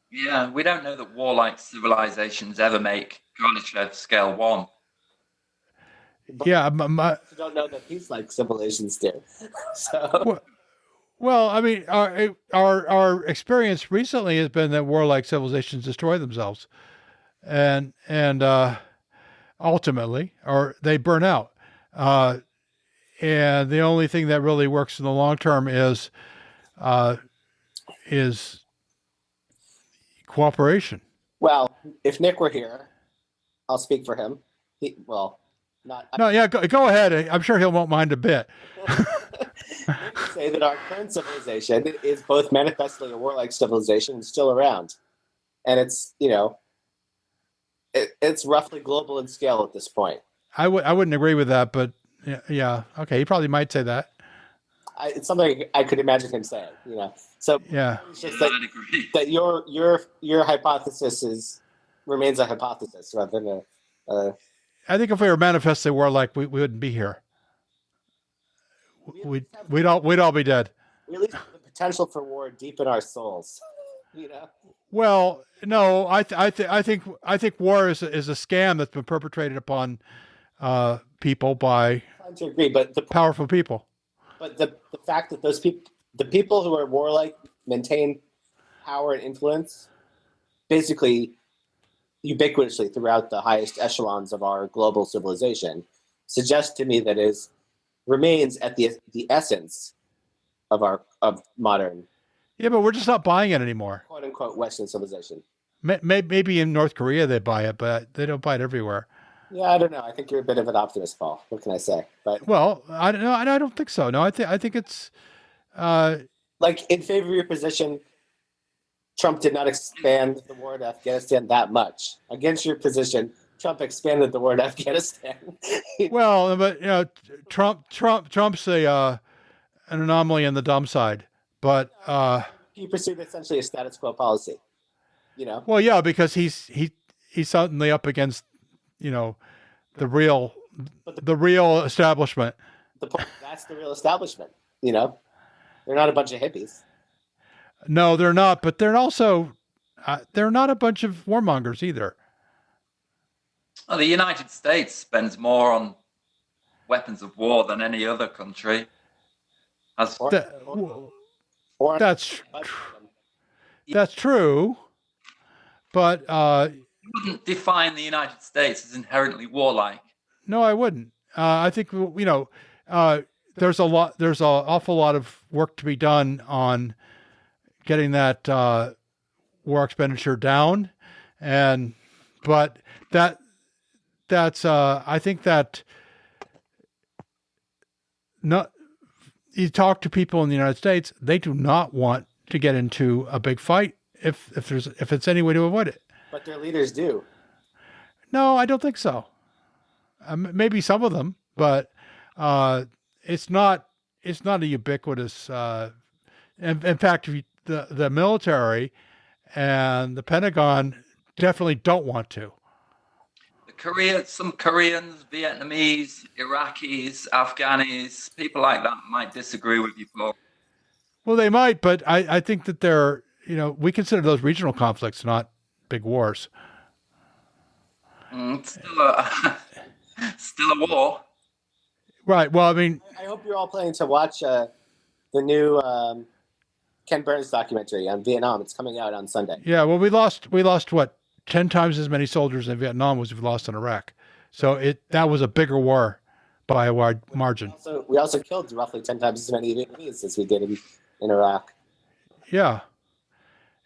Yeah, we don't know that warlike civilizations ever make Kardashev scale 1. But Yeah, we don't know that peace-like civilizations do. So. Well, I mean, our experience recently has been that warlike civilizations destroy themselves, and ultimately, or they burn out. And the only thing that really works in the long term is cooperation. Well, if Nick were here, I'll speak for him. Go ahead. I'm sure he won't mind a bit. Nick would say that our current civilization is both manifestly a warlike civilization and still around, and it's it's roughly global in scale at this point. I wouldn't agree with that, but yeah, okay, he probably might say that. It's something I could imagine him saying. So yeah, it's just that your hypothesis remains a hypothesis rather than a. I think if we were manifestly warlike, we wouldn't be here. We'd all be dead. We at least have the potential for war deep in our souls. Well, no, I think war is a scam that's been perpetrated upon people by powerful people. But the fact that the people who are warlike maintain power and influence, basically ubiquitously throughout the highest echelons of our global civilization, suggests to me that it remains at the essence of modern. Yeah, but we're just not buying it anymore. "Quote unquote" Western civilization. Maybe in North Korea they buy it, but they don't buy it everywhere. Yeah, I don't know. I think you're a bit of an optimist, Paul. What can I say? But I don't know. I don't think so. No, I think it's like in favor of your position. Trump did not expand the war in Afghanistan that much. Against your position, Trump expanded the war in Afghanistan. Well, but Trump's an anomaly in the dumb side. But he pursued essentially a status quo policy. Well, yeah, because he's suddenly up against the real establishment. That's the real establishment. They're not a bunch of hippies. No, they're not. But they're also they're not a bunch of warmongers either. Well, the United States spends more on weapons of war than any other country. That's true. But you wouldn't define the United States as inherently warlike. No, I wouldn't. I think there's an awful lot of work to be done on getting that war expenditure down, but that's I think that not. You talk to people in the United States, they do not want to get into a big fight if it's any way to avoid it. But their leaders do. No, I don't think so. Maybe some of them, but it's not a ubiquitous. In fact, the military and the Pentagon definitely don't want to. Some Koreans, Vietnamese, Iraqis, Afghanis, people like that might disagree with you, Paul. Well, they might, but I think that they're, we consider those regional conflicts, not big wars. It's still a war. Right. Well, I mean, I hope you're all planning to watch the new Ken Burns documentary on Vietnam. It's coming out on Sunday. Yeah. Well, we lost what? 10 times as many soldiers in Vietnam as we've lost in Iraq. So that was a bigger war by a wide margin. We also killed roughly 10 times as many Vietnamese as we did in Iraq. Yeah.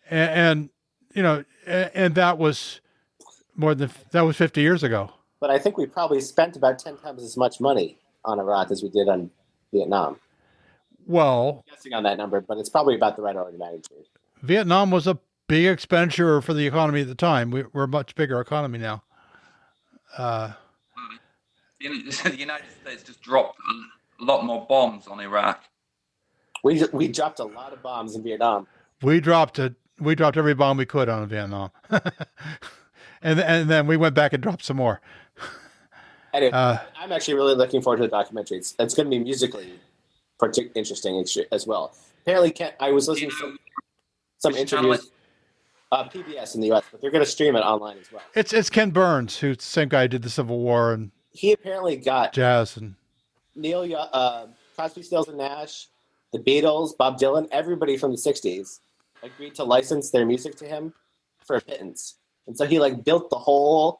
And that was that was 50 years ago. But I think we probably spent about 10 times as much money on Iraq as we did on Vietnam. Well, I'm guessing on that number, but it's probably about the right order of magnitude. Vietnam was a big expenditure for the economy at the time. We're a much bigger economy now. The United States just dropped a lot more bombs on Iraq. We dropped a lot of bombs in Vietnam. We dropped every bomb we could on Vietnam, and then we went back and dropped some more. Anyway, I'm actually really looking forward to the documentary. It's going to be musically interesting as well. Apparently, I was listening to some interviews. PBS in the U.S., but they're going to stream it online as well. It's Ken Burns, who's the same guy who did the Civil War and he apparently got jazz and Crosby, Stills and Nash, the Beatles, Bob Dylan, everybody from the '60s agreed to license their music to him for a pittance, and so he built the whole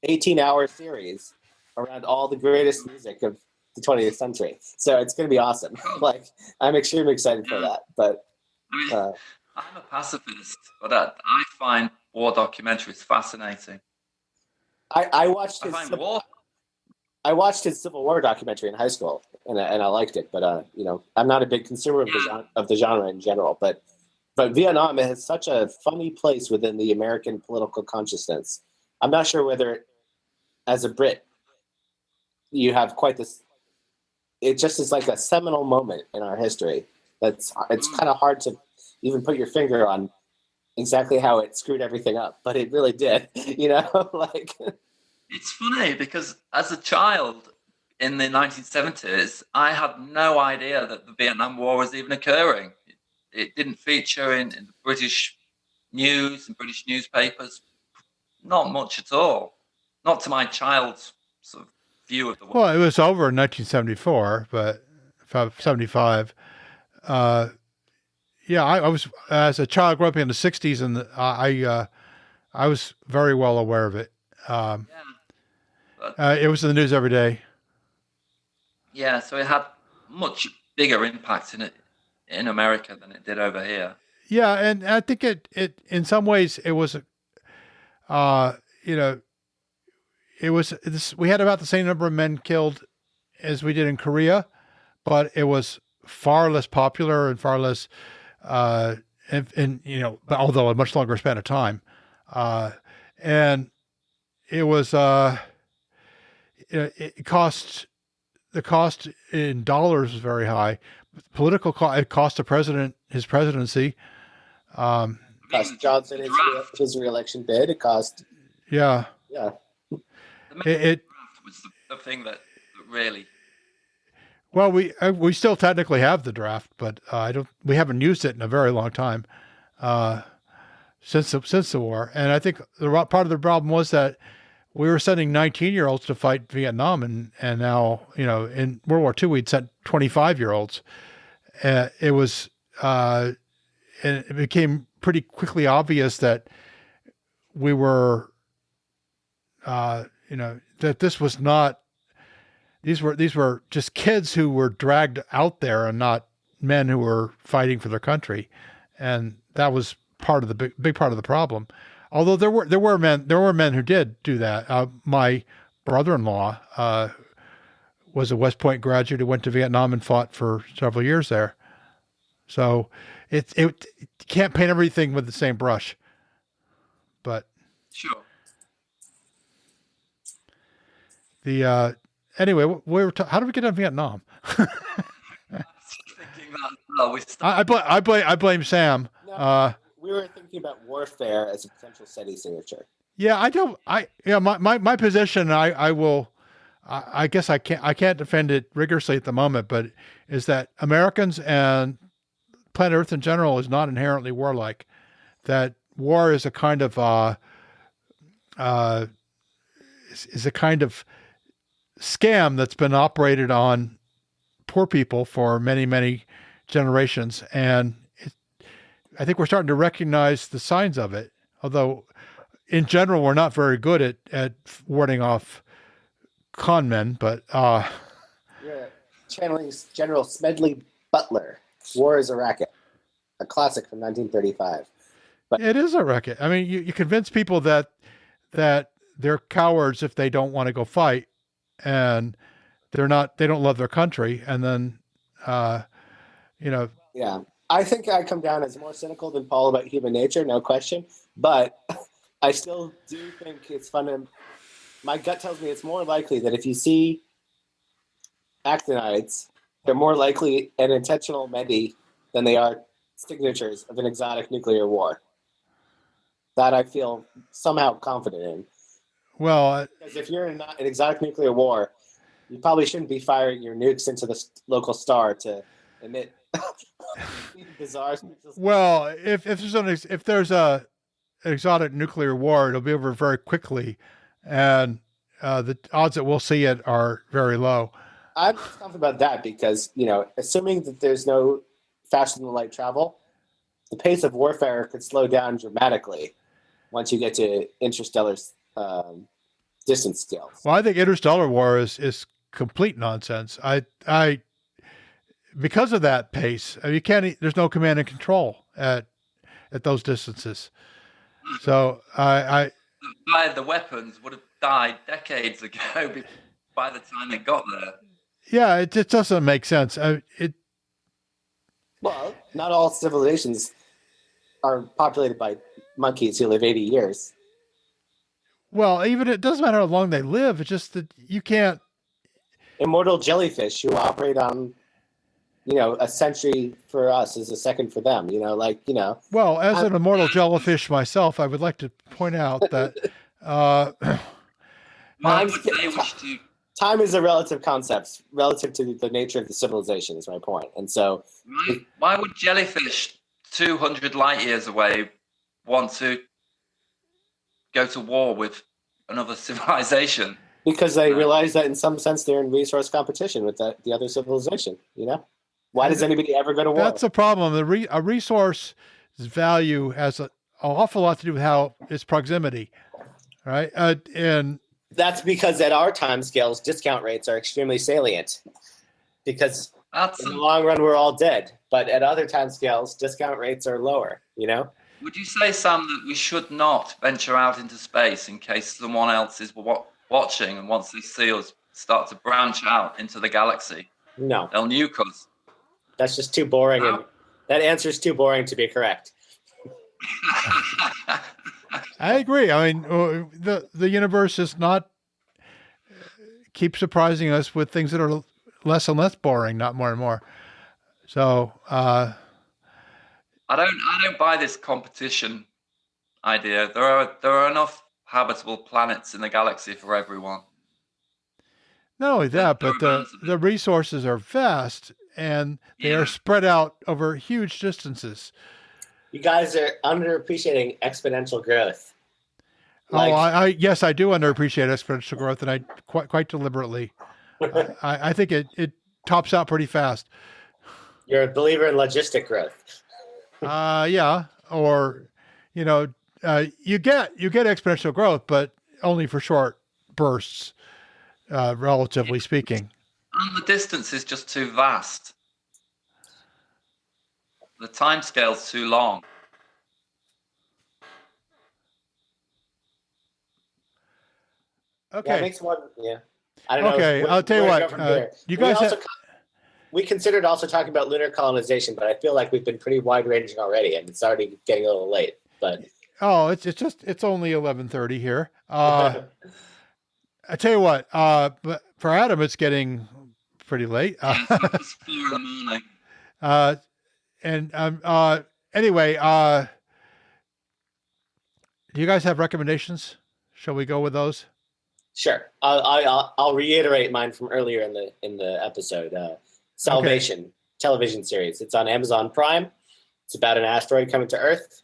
18-hour series around all the greatest music of the 20th century. So it's going to be awesome. I'm extremely excited for that. But I'm a pacifist, but I find war documentaries fascinating. I watched his Civil War documentary in high school, and I liked it. But I'm not a big consumer of the genre in general. But Vietnam is such a funny place within the American political consciousness. I'm not sure whether, as a Brit, you have quite this. It just is like a seminal moment in our history. It's kind of hard to even put your finger on exactly how it screwed everything up, but it really did. It's funny because as a child in the 1970s, I had no idea that the Vietnam War was even occurring. It didn't feature in the British news and British newspapers. Not much at all. Not to my child's sort of view of the war. Well, it was over in 1974, but 75. Yeah, I was, as a child growing up in the 60s, and I was very well aware of it. It was in the news every day. Yeah, so it had much bigger impact in America than it did over here. Yeah, and I think it in some ways it was, it was this. We had about the same number of men killed as we did in Korea, but it was far less popular and far less, but although a much longer span of time, and it was it cost. The cost in dollars was very high. Political cost, it cost the president his presidency. Cost Johnson his re-election bid. It cost. Yeah. Yeah. It was the thing that really. Well, we still technically have the draft, but we haven't used it in a very long time since the war. And I think part of the problem was that we were sending 19-year-olds to fight Vietnam, and now, in World War II, we'd sent 25-year-olds. It was, and it became pretty quickly obvious that we were, that this was not, these were just kids who were dragged out there and not men who were fighting for their country. And that was part of the big part of the problem. Although there were men who did do that. My brother-in-law was a West Point graduate who went to Vietnam and fought for several years there. So it can't paint everything with the same brush. But sure. Anyway, how did we get on Vietnam? I blame Sam. No. We were thinking about warfare as a potential SETI signature. Yeah, my position, I guess I can't defend it rigorously at the moment, but is that Americans and planet Earth in general is not inherently warlike. That war is a kind of scam that's been operated on poor people for many, many generations, and I think we're starting to recognize the signs of it, although in general, we're not very good at warding off con men, but... You're channeling General Smedley Butler, War is a Racket, a classic from 1935. But it is a racket. I mean, you convince people that they're cowards if they don't want to go fight, and they don't love their country, and then, Yeah. I think I come down as more cynical than Paul about human nature, no question. But I still do think it's fun. My gut tells me it's more likely that if you see actinides They're more likely an intentional maybe than they are signatures of an exotic nuclear war. That I feel somehow confident in. Well, Because if you're in an exotic nuclear war, you probably shouldn't be firing your nukes into the local star to emit bizarre. well, if there's an exotic nuclear war, it'll be over very quickly, and the odds that we'll see it are very low. I'm confident about that because, assuming that there's no faster than light travel, the pace of warfare could slow down dramatically once you get to interstellar distance scales. Well, I think interstellar war is complete nonsense. I because of that pace, you can't. There's no command and control at those distances. So I the weapons would have died decades ago by the time it got there. Yeah, it just doesn't make sense. Well, not all civilizations are populated by monkeys who live 80 years. Well, even it doesn't matter how long they live. It's just that you can't. Immortal jellyfish who operate on, a century for us is a second for them. Well, as an immortal jellyfish myself, I would like to point out that time is a relative concept relative to the nature of the civilization is my point. And so why would jellyfish 200 light years away want to go to war with another civilization? Because they realize that in some sense they're in resource competition with the other civilization, Why does anybody ever go to war? That's a problem. A resource's value has an awful lot to do with how its proximity, right? And that's because at our time scales, discount rates are extremely salient. Because in the long run, we're all dead. But at other time scales, discount rates are lower, Would you say, Sam, that we should not venture out into space in case someone else is watching, and once they see us start to branch out into the galaxy, no, they'll nuke us? That's just too boring. And that answer is too boring to be correct. I agree. I mean, the universe is not keep surprising us with things that are less and less boring, not more and more. So I don't buy this competition idea. There are enough habitable planets in the galaxy for everyone. Not only that, but the resources are vast and they are spread out over huge distances. You guys are underappreciating exponential growth. Yes, I do underappreciate exponential growth, and I quite deliberately. I think it tops out pretty fast. You're a believer in logistic growth. Yeah, or you get exponential growth, but only for short bursts, relatively speaking. And the distance is just too vast. The time scale's too long. Okay. Yeah, it makes one. Yeah. I don't know. Okay, I'll tell you what. You guys we considered also talking about lunar colonization, but I feel like we've been pretty wide ranging already, and it's already getting a little late. But it's only 11:30 here. I tell you what. But for Adam, it's getting pretty late. It's 4 in the morning. Anyway, do you guys have recommendations? Shall we go with those? Sure. I'll reiterate mine from earlier in the episode. Salvation television series. It's on Amazon Prime. It's about an asteroid coming to Earth.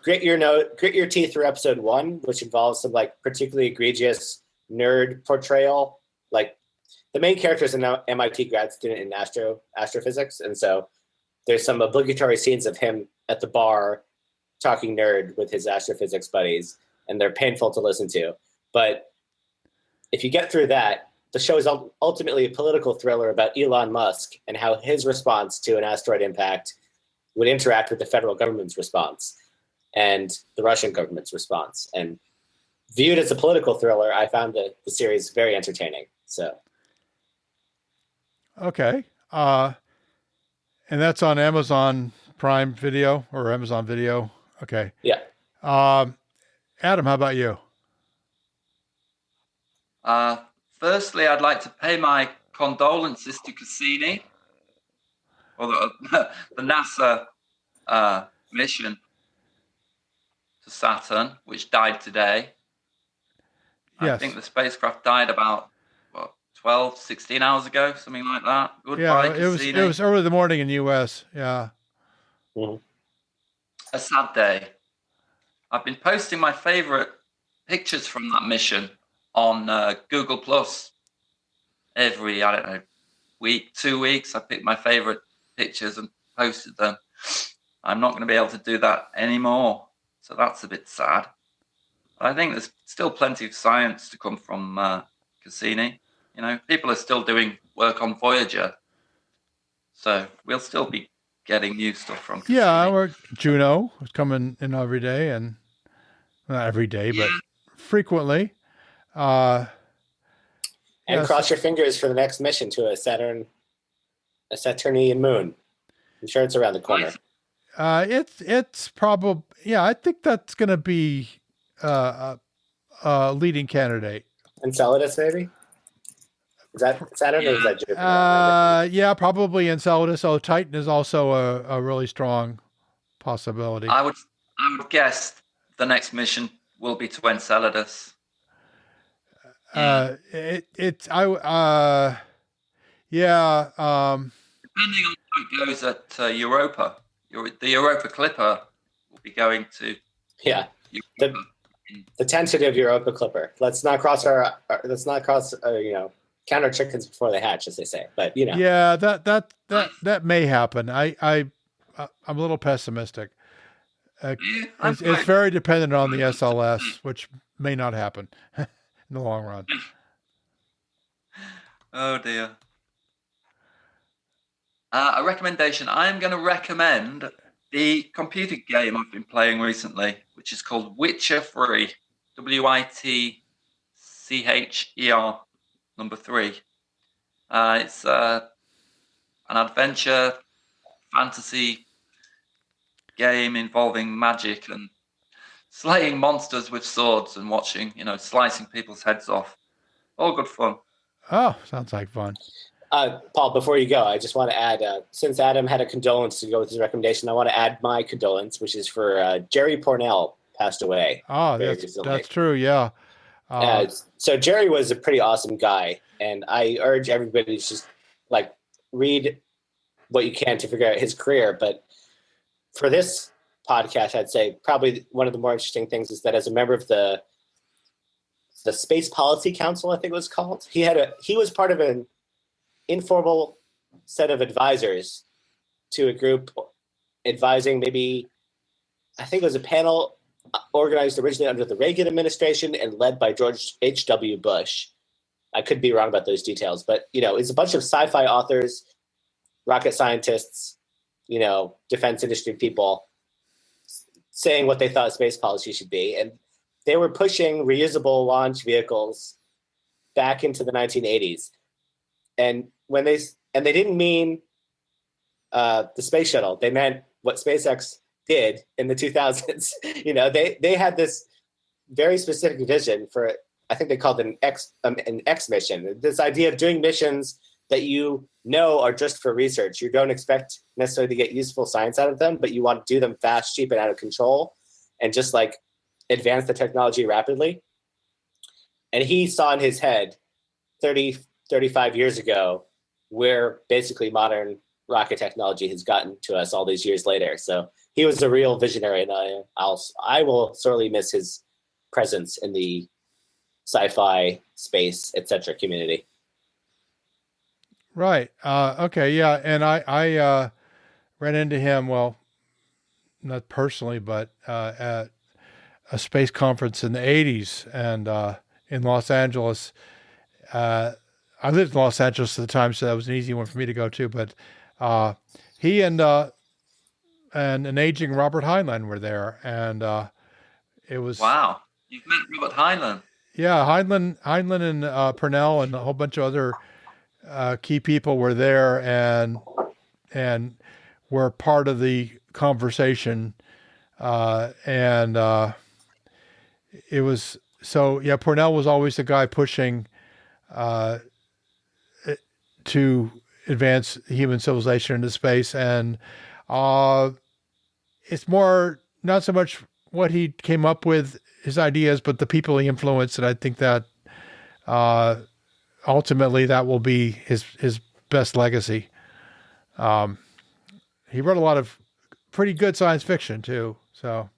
Grit your teeth through episode 1, which involves some particularly egregious nerd portrayal. Like the main character is an MIT grad student in astrophysics, and so there's some obligatory scenes of him at the bar talking nerd with his astrophysics buddies, and they're painful to listen to. But if you get through that, the show is ultimately a political thriller about Elon Musk and how his response to an asteroid impact would interact with the federal government's response and the Russian government's response. And viewed as a political thriller, I found the series very entertaining. So, okay, and that's on Amazon Prime Video or Amazon Video. Okay. Yeah. Adam, how about you? firstly, I'd like to pay my condolences to Cassini, or the NASA mission to Saturn, which died today. Yes. I think the spacecraft died about 12, 16 hours ago, something like that. Goodbye, Cassini. It was early in the morning in the U.S. Yeah. Mm-hmm. A sad day. I've been posting my favorite pictures from that mission on Google Plus every, I don't know, week, 2 weeks. I pick my favorite pictures and posted them. I'm not going to be able to do that anymore, so that's a bit sad. But I think there's still plenty of science to come from Cassini. People are still doing work on Voyager, so we'll still be getting new stuff from Cassini. Yeah, Juno is coming in every day, and not every day, but frequently. And cross your fingers for the next mission to a Saturnian moon. I'm sure it's around the corner. It's probably, I think that's going to be a leading candidate. Enceladus, maybe? Is that Saturn or is that Jupiter? Yeah, probably Enceladus. Oh, Titan is also a really strong possibility. I would guess the next mission will be to Enceladus. Depending on how it goes at Europa, the Europa Clipper will be going to the tentative Europa Clipper. Let's not cross count our chickens before they hatch, as they say. But yeah, that may happen. I'm a little pessimistic. It's very dependent on the SLS, which may not happen in the long run. Oh dear. A recommendation. I'm going to recommend the computer game I've been playing recently, which is called Witcher 3. WITCHER 3. It's an adventure fantasy game involving magic and slaying monsters with swords and watching, slicing people's heads off. All good fun. Oh, sounds like fun. Paul, before you go, I just want to add, since Adam had a condolence to go with his recommendation, I want to add my condolence, which is for Jerry Pournelle passed away. Oh, that's true, yeah. So Jerry was a pretty awesome guy, and I urge everybody to just read what you can to figure out his career. But for this podcast, I'd say probably one of the more interesting things is that as a member of the Space Policy Council, I think it was called, he was part of an informal set of advisors to a group advising maybe, I think it was a panel organized originally under the Reagan administration and led by George H.W. Bush. I could be wrong about those details, but it's a bunch of sci-fi authors, rocket scientists, defense industry people saying what they thought space policy should be. And they were pushing reusable launch vehicles back into the 1980s. And they didn't mean the space shuttle. They meant what SpaceX did in the 2000s. They had this very specific vision for, I think they called it an X mission. This idea of doing missions that are just for research. You don't expect necessarily to get useful science out of them, but you want to do them fast, cheap, and out of control, and just advance the technology rapidly. And he saw in his head 35 years ago where basically modern rocket technology has gotten to us all these years later. So he was a real visionary, and I will sorely miss his presence in the sci-fi, space, etc. community. Right. Okay. Yeah. And I ran into him, well, not personally, but at a space conference in the 80s and in Los Angeles. I lived in Los Angeles at the time, so that was an easy one for me to go to. But he and an aging Robert Heinlein were there, and it was wow. You've met Robert Heinlein. Yeah, Heinlein and Pournelle and a whole bunch of other key people were there and were part of the conversation, and it was so. Yeah, Pournelle was always the guy pushing to advance human civilization into space. And it's more, not so much what he came up with, his ideas, but the people he influenced. And I think that ultimately that will be his best legacy. He wrote a lot of pretty good science fiction too. So,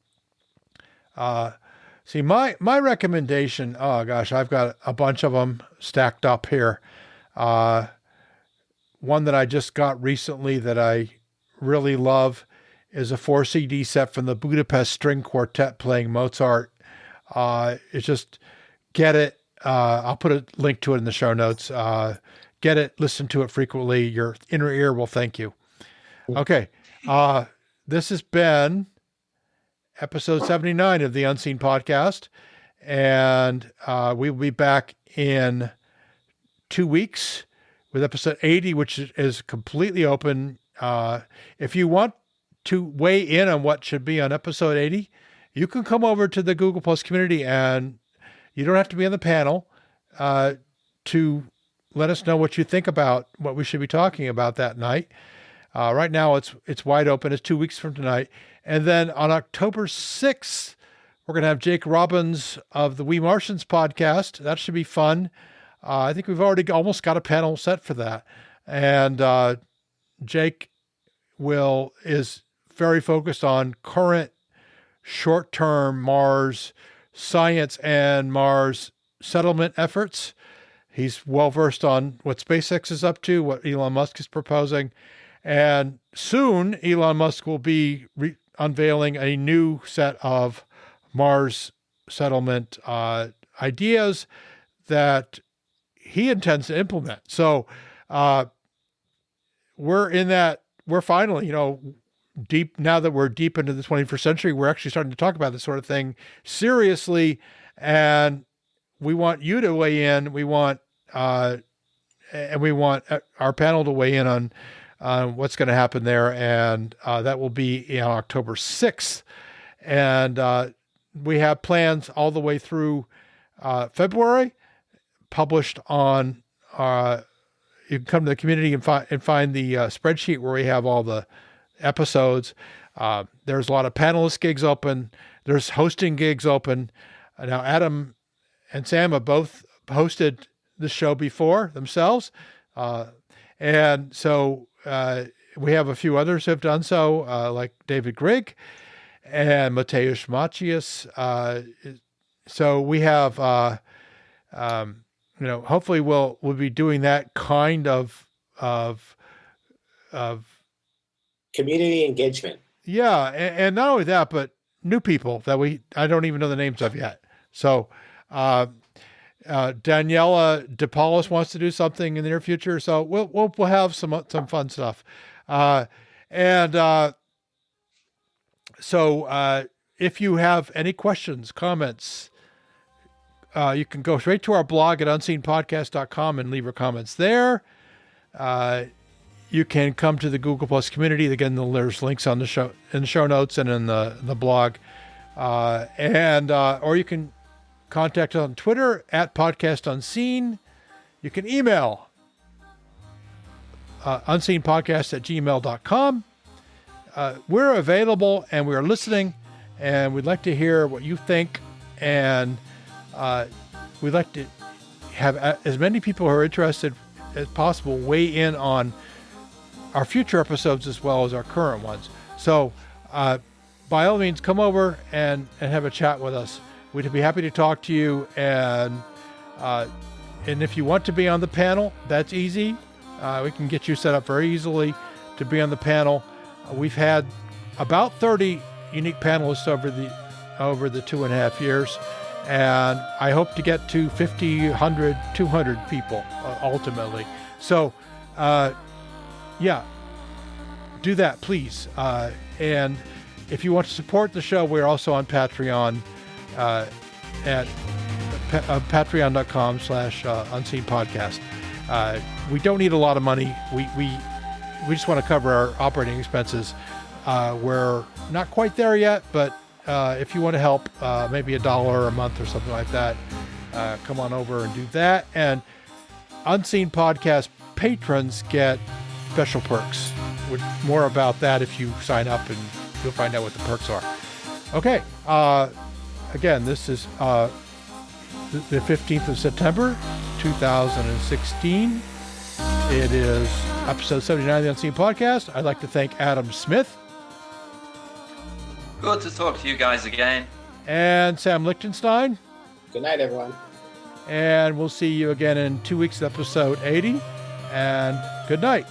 see, my recommendation, oh gosh, I've got a bunch of them stacked up here. One that I just got recently that I really love is a 4 CD set from the Budapest String Quartet playing Mozart. It's just, get it. I'll put a link to it in the show notes. Get it, listen to it frequently. Your inner ear will thank you. Okay. This has been episode 79 of the Unseen Podcast. And we will be back in 2 weeks with episode 80, which is completely open. If you want to weigh in on what should be on episode 80, you can come over to the Google Plus community, and you don't have to be on the panel to let us know what you think about what we should be talking about that night. Right now it's wide open. It's 2 weeks from tonight. And then on October 6th, we're going to have Jake Robbins of the We Martians podcast. That should be fun. I think we've already almost got a panel set for that. And Jake is very focused on current short-term Mars science and Mars settlement efforts. He's well-versed on what SpaceX is up to, what Elon Musk is proposing. And soon, Elon Musk will be unveiling a new set of Mars settlement ideas that he intends to implement. So we're finally, deep, now that we're deep into the 21st century, we're actually starting to talk about this sort of thing seriously. And we want you to weigh in. We want our panel to weigh in on what's going to happen there. And that will be on October 6th. And we have plans all the way through February, published on, you can come to the community and find the spreadsheet where we have all the episodes. There's a lot of panelist gigs open. There's hosting gigs open. Now, Adam and Sam have both hosted the show before themselves. And so we have a few others who have done so, like David Grigg and Mateusz Macias. So we have, hopefully we'll be doing that kind of community engagement. Yeah. And not only that, but new people that I don't even know the names of yet. So, Daniela DePaulis wants to do something in the near future. So we'll have some fun stuff. So if you have any questions, comments, you can go straight to our blog at unseenpodcast.com and leave your comments there. You can come to the Google Plus community. Again, there's links in the show notes and in the blog. Or you can contact us on Twitter at Podcast Unseen. You can email unseenpodcast@gmail.com. We're available and we are listening, and we'd like to hear what you think. And we'd like to have as many people who are interested as possible weigh in on our future episodes as well as our current ones. So by all means, come over and have a chat with us. We'd be happy to talk to you. And if you want to be on the panel, that's easy. We can get you set up very easily to be on the panel. We've had about 30 unique panelists over the 2.5 years. And I hope to get to 50, 100, 200 people ultimately. So, do that, please. And if you want to support the show, we're also on Patreon at patreon.com/unseen podcast. We don't need a lot of money. We just want to cover our operating expenses. We're not quite there yet, but if you want to help, maybe $1 a month or something like that, come on over and do that. And Unseen Podcast patrons get special perks. More about that if you sign up, and you'll find out what the perks are. Okay. Again, this is the 15th of September, 2016. It is episode 79 of the Unseen Podcast. I'd like to thank Adam Smith. Good to talk to you guys again. And Sam Lichtenstein. Good night, everyone. And we'll see you again in 2 weeks, episode 80. And good night.